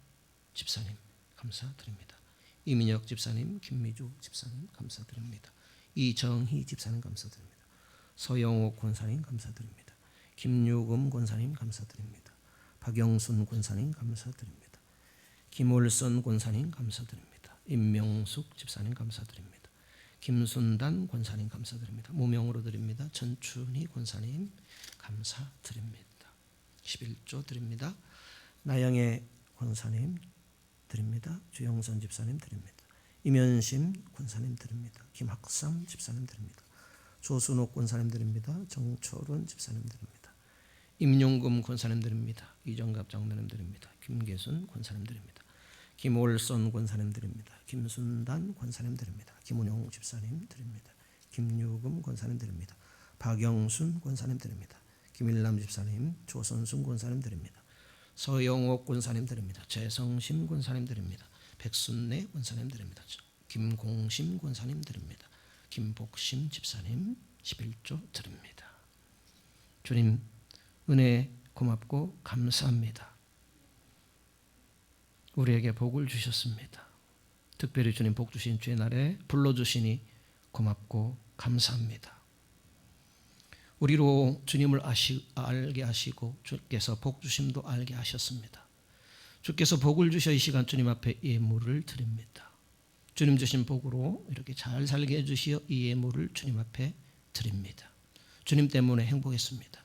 집사님 감사드립니다. 이민혁 집사님, 김미주 집사님 감사드립니다. 이정희 집사님 감사드립니다. 서영옥 권사님 감사드립니다. 김유금 권사님 감사드립니다. 박영순 권사님 감사드립니다. 김올선 권사님 감사드립니다. 임명숙 집사님 감사드립니다. 김순단 권사님 감사드립니다. 무명으로 드립니다. 전춘희 권사님 감사드립니다. 11조 드립니다. 나영애 권사님 드립니다. 주영선 집사님 드립니다. 이면심 권사님 드립니다. 김학삼 집사님 드립니다. 조순옥 권사님 드립니다. 정철원 집사님 드립니다. 임용금 권사님 드립니다. 이정갑 장로님 드립니다. 김계순 권사님 드립니다. 김올선 권사님 드립니다. 김순단 권사님 드립니다. 김은용 집사님 드립니다. 김유금 권사님 드립니다. 박영순 권사님 드립니다. 김일남 집사님, 조선순 권사님 드립니다. 서영옥 권사님 드립니다. 최성심 권사님 드립니다. 백순례 권사님 드립니다. 김공심 권사님 드립니다. 김복심 집사님 11조 드립니다. 주님 은혜 고맙고 감사합니다. 우리에게 복을 주셨습니다. 특별히 주님 복 주신 주의 날에 불러주시니 고맙고 감사합니다. 우리로 주님을 알게 하시고 주께서 복 주심도 알게 하셨습니다. 주께서 복을 주셔 이 시간 주님 앞에 예물을 드립니다. 주님 주신 복으로 이렇게 잘 살게 해주시어 이 예물을 주님 앞에 드립니다. 주님 때문에 행복했습니다.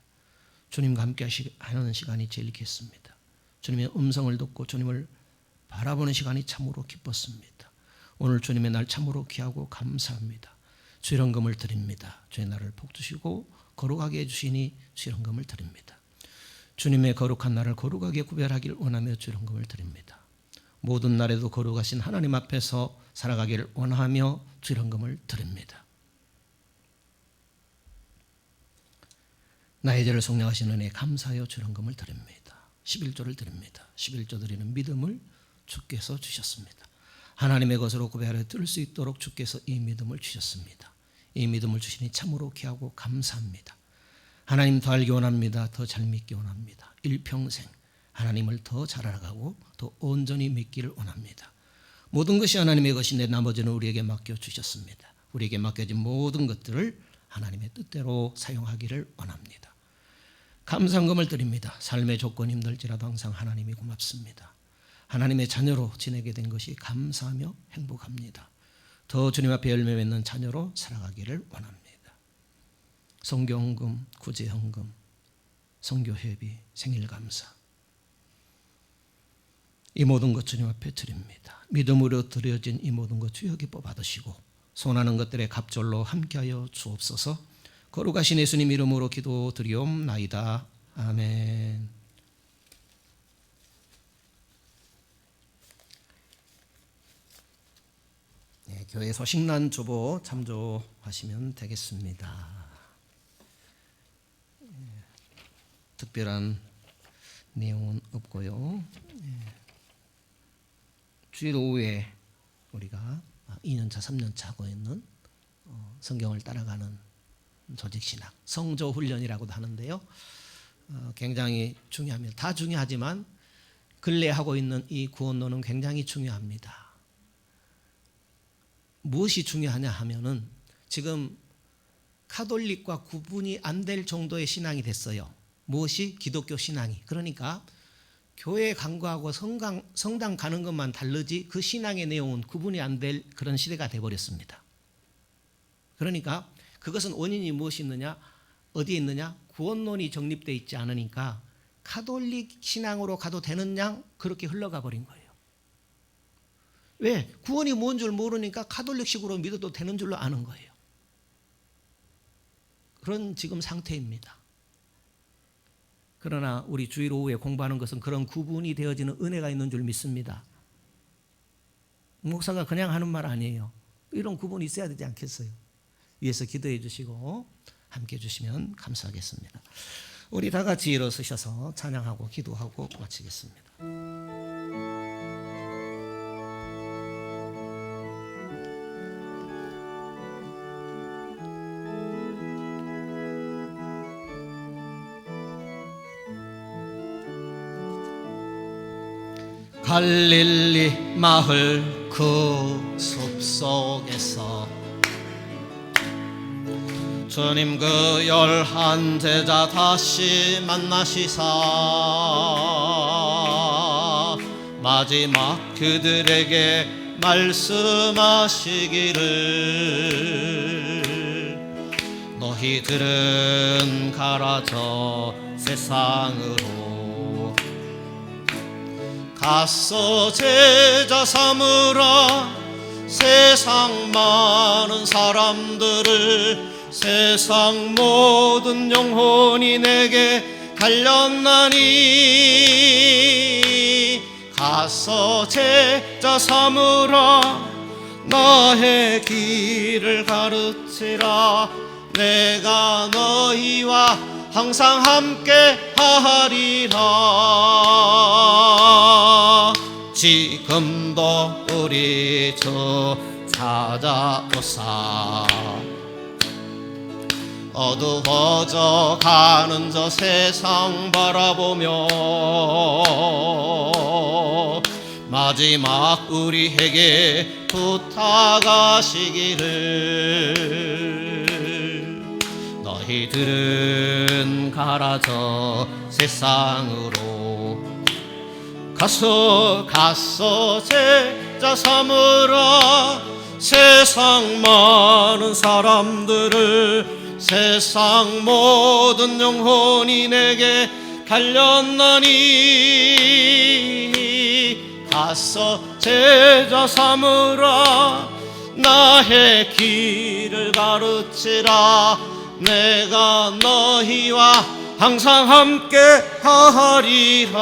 주님과 함께 하는 시간이 제일 기했습니다. 주님의 음성을 듣고 주님을 바라보는 시간이 참으로 기뻤습니다. 오늘 주님의 날 참으로 귀하고 감사합니다. 주일헌금을 드립니다. 주의 날을 복 주시고 거룩하게 해주시니 주일헌금을 드립니다. 주님의 거룩한 날을 거룩하게 구별하길 원하며 주일헌금을 드립니다. 모든 날에도 거룩하신 하나님 앞에서 살아가기를 원하며 주일헌금을 드립니다. 나의 죄를 속량하신 은혜에 감사하여 주일헌금을 드립니다. 11조를 드립니다. 11조 드리는 믿음을 주께서 주셨습니다. 하나님의 것으로 구별하여 뜰 수 있도록 주께서 이 믿음을 주셨습니다. 이 믿음을 주시니 참으로 귀하고 감사합니다. 하나님 더 알기 원합니다. 더 잘 믿기 원합니다. 일평생 하나님을 더 잘 알아가고 더 온전히 믿기를 원합니다. 모든 것이 하나님의 것인데 나머지는 우리에게 맡겨주셨습니다. 우리에게 맡겨진 모든 것들을 하나님의 뜻대로 사용하기를 원합니다. 감사금을 드립니다. 삶의 조건이 힘들지라도 항상 하나님이 고맙습니다. 하나님의 자녀로 지내게 된 것이 감사하며 행복합니다. 더 주님 앞에 열매 맺는 자녀로 살아가기를 원합니다. 성교헌금, 구제헌금, 성교회비, 생일감사 이 모든 것 주님 앞에 드립니다. 믿음으로 드려진 이 모든 것 주여 기뻐 받으시고 손하는 것들의 갑절로 함께하여 주옵소서. 거룩하신 예수님 이름으로 기도드리옵나이다. 아멘. 네, 교회 소식난 주보 참조하시면 되겠습니다. 특별한 내용은 없고요. 주일 오후에 우리가 2년차, 3년차 하고 있는 성경을 따라가는 조직신학, 성조훈련이라고도 하는데요. 굉장히 중요합니다. 다 중요하지만 근래 하고 있는 이 구원론은 굉장히 중요합니다. 무엇이 중요하냐 하면은 지금 카톨릭과 구분이 안 될 정도의 신앙이 됐어요. 무엇이? 기독교 신앙이. 그러니까 교회 간 거하고 성당 가는 것만 다르지 그 신앙의 내용은 구분이 안 될 그런 시대가 돼버렸습니다. 그러니까 그것은 원인이 무엇이 있느냐? 어디에 있느냐? 구원론이 정립되어 있지 않으니까 카톨릭 신앙으로 가도 되는 양 그렇게 흘러가 버린 거예요. 왜? 구원이 뭔 줄 모르니까 카톨릭식으로 믿어도 되는 줄로 아는 거예요. 그런 지금 상태입니다. 그러나 우리 주일 오후에 공부하는 것은 그런 구분이 되어지는 은혜가 있는 줄 믿습니다. 목사가 그냥 하는 말 아니에요. 이런 구분이 있어야 되지 않겠어요? 위에서 기도해 주시고 함께 해 주시면 감사하겠습니다. 우리 다 같이 일어서셔서 찬양하고 기도하고 마치겠습니다. 갈릴리 마을 그 숲속에서 주님 그 11 제자 다시 만나시사 마지막 그들에게 말씀하시기를 너희들은 가라 저 세상으로 가서 제자 삼으라 세상 많은 사람들을 세상 모든 영혼이 내게 달렸나니 가서 제자 삼으라 나의 길을 가르치라 내가 너희와 항상 함께 하리라 지금도 우리 주 찾아오사 어두워져 가는 저 세상 바라보며 마지막 우리에게 부탁하시기를 너희들은 가라 저 세상으로 가서 제자 삼으라 세상 많은 사람들을 세상 모든 영혼이 내게 달렸나니 가서 제자 삼으라 나의 길을 가르치라 내가 너희와 항상 함께 하리라.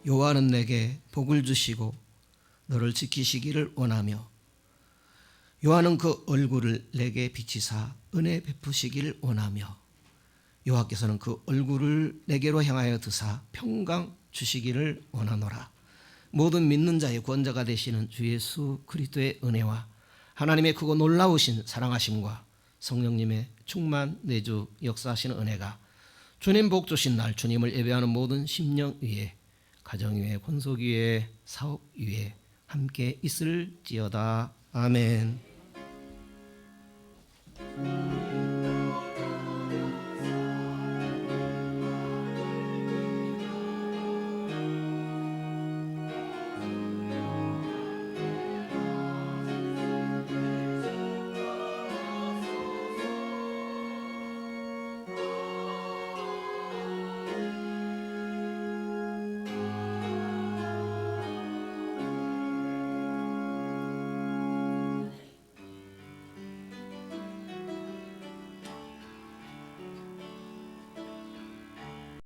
여호와는 내게 복을 주시고 너를 지키시기를 원하며 여호와는 그 얼굴을 내게 비치사 은혜 베푸시기를 원하며 여호와께서는 그 얼굴을 내게로 향하여 드사 평강 주시기를 원하노라. 모든 믿는 자의 구원자가 되시는 주 예수 그리스도의 은혜와 하나님의 크고 놀라우신 사랑하심과 성령님의 충만 내주 역사하시는 은혜가 주님 복 주신 날 주님을 예배하는 모든 심령 위에 가정 위에 권속 위에 사업 위에 함께 있을지어다. 아멘.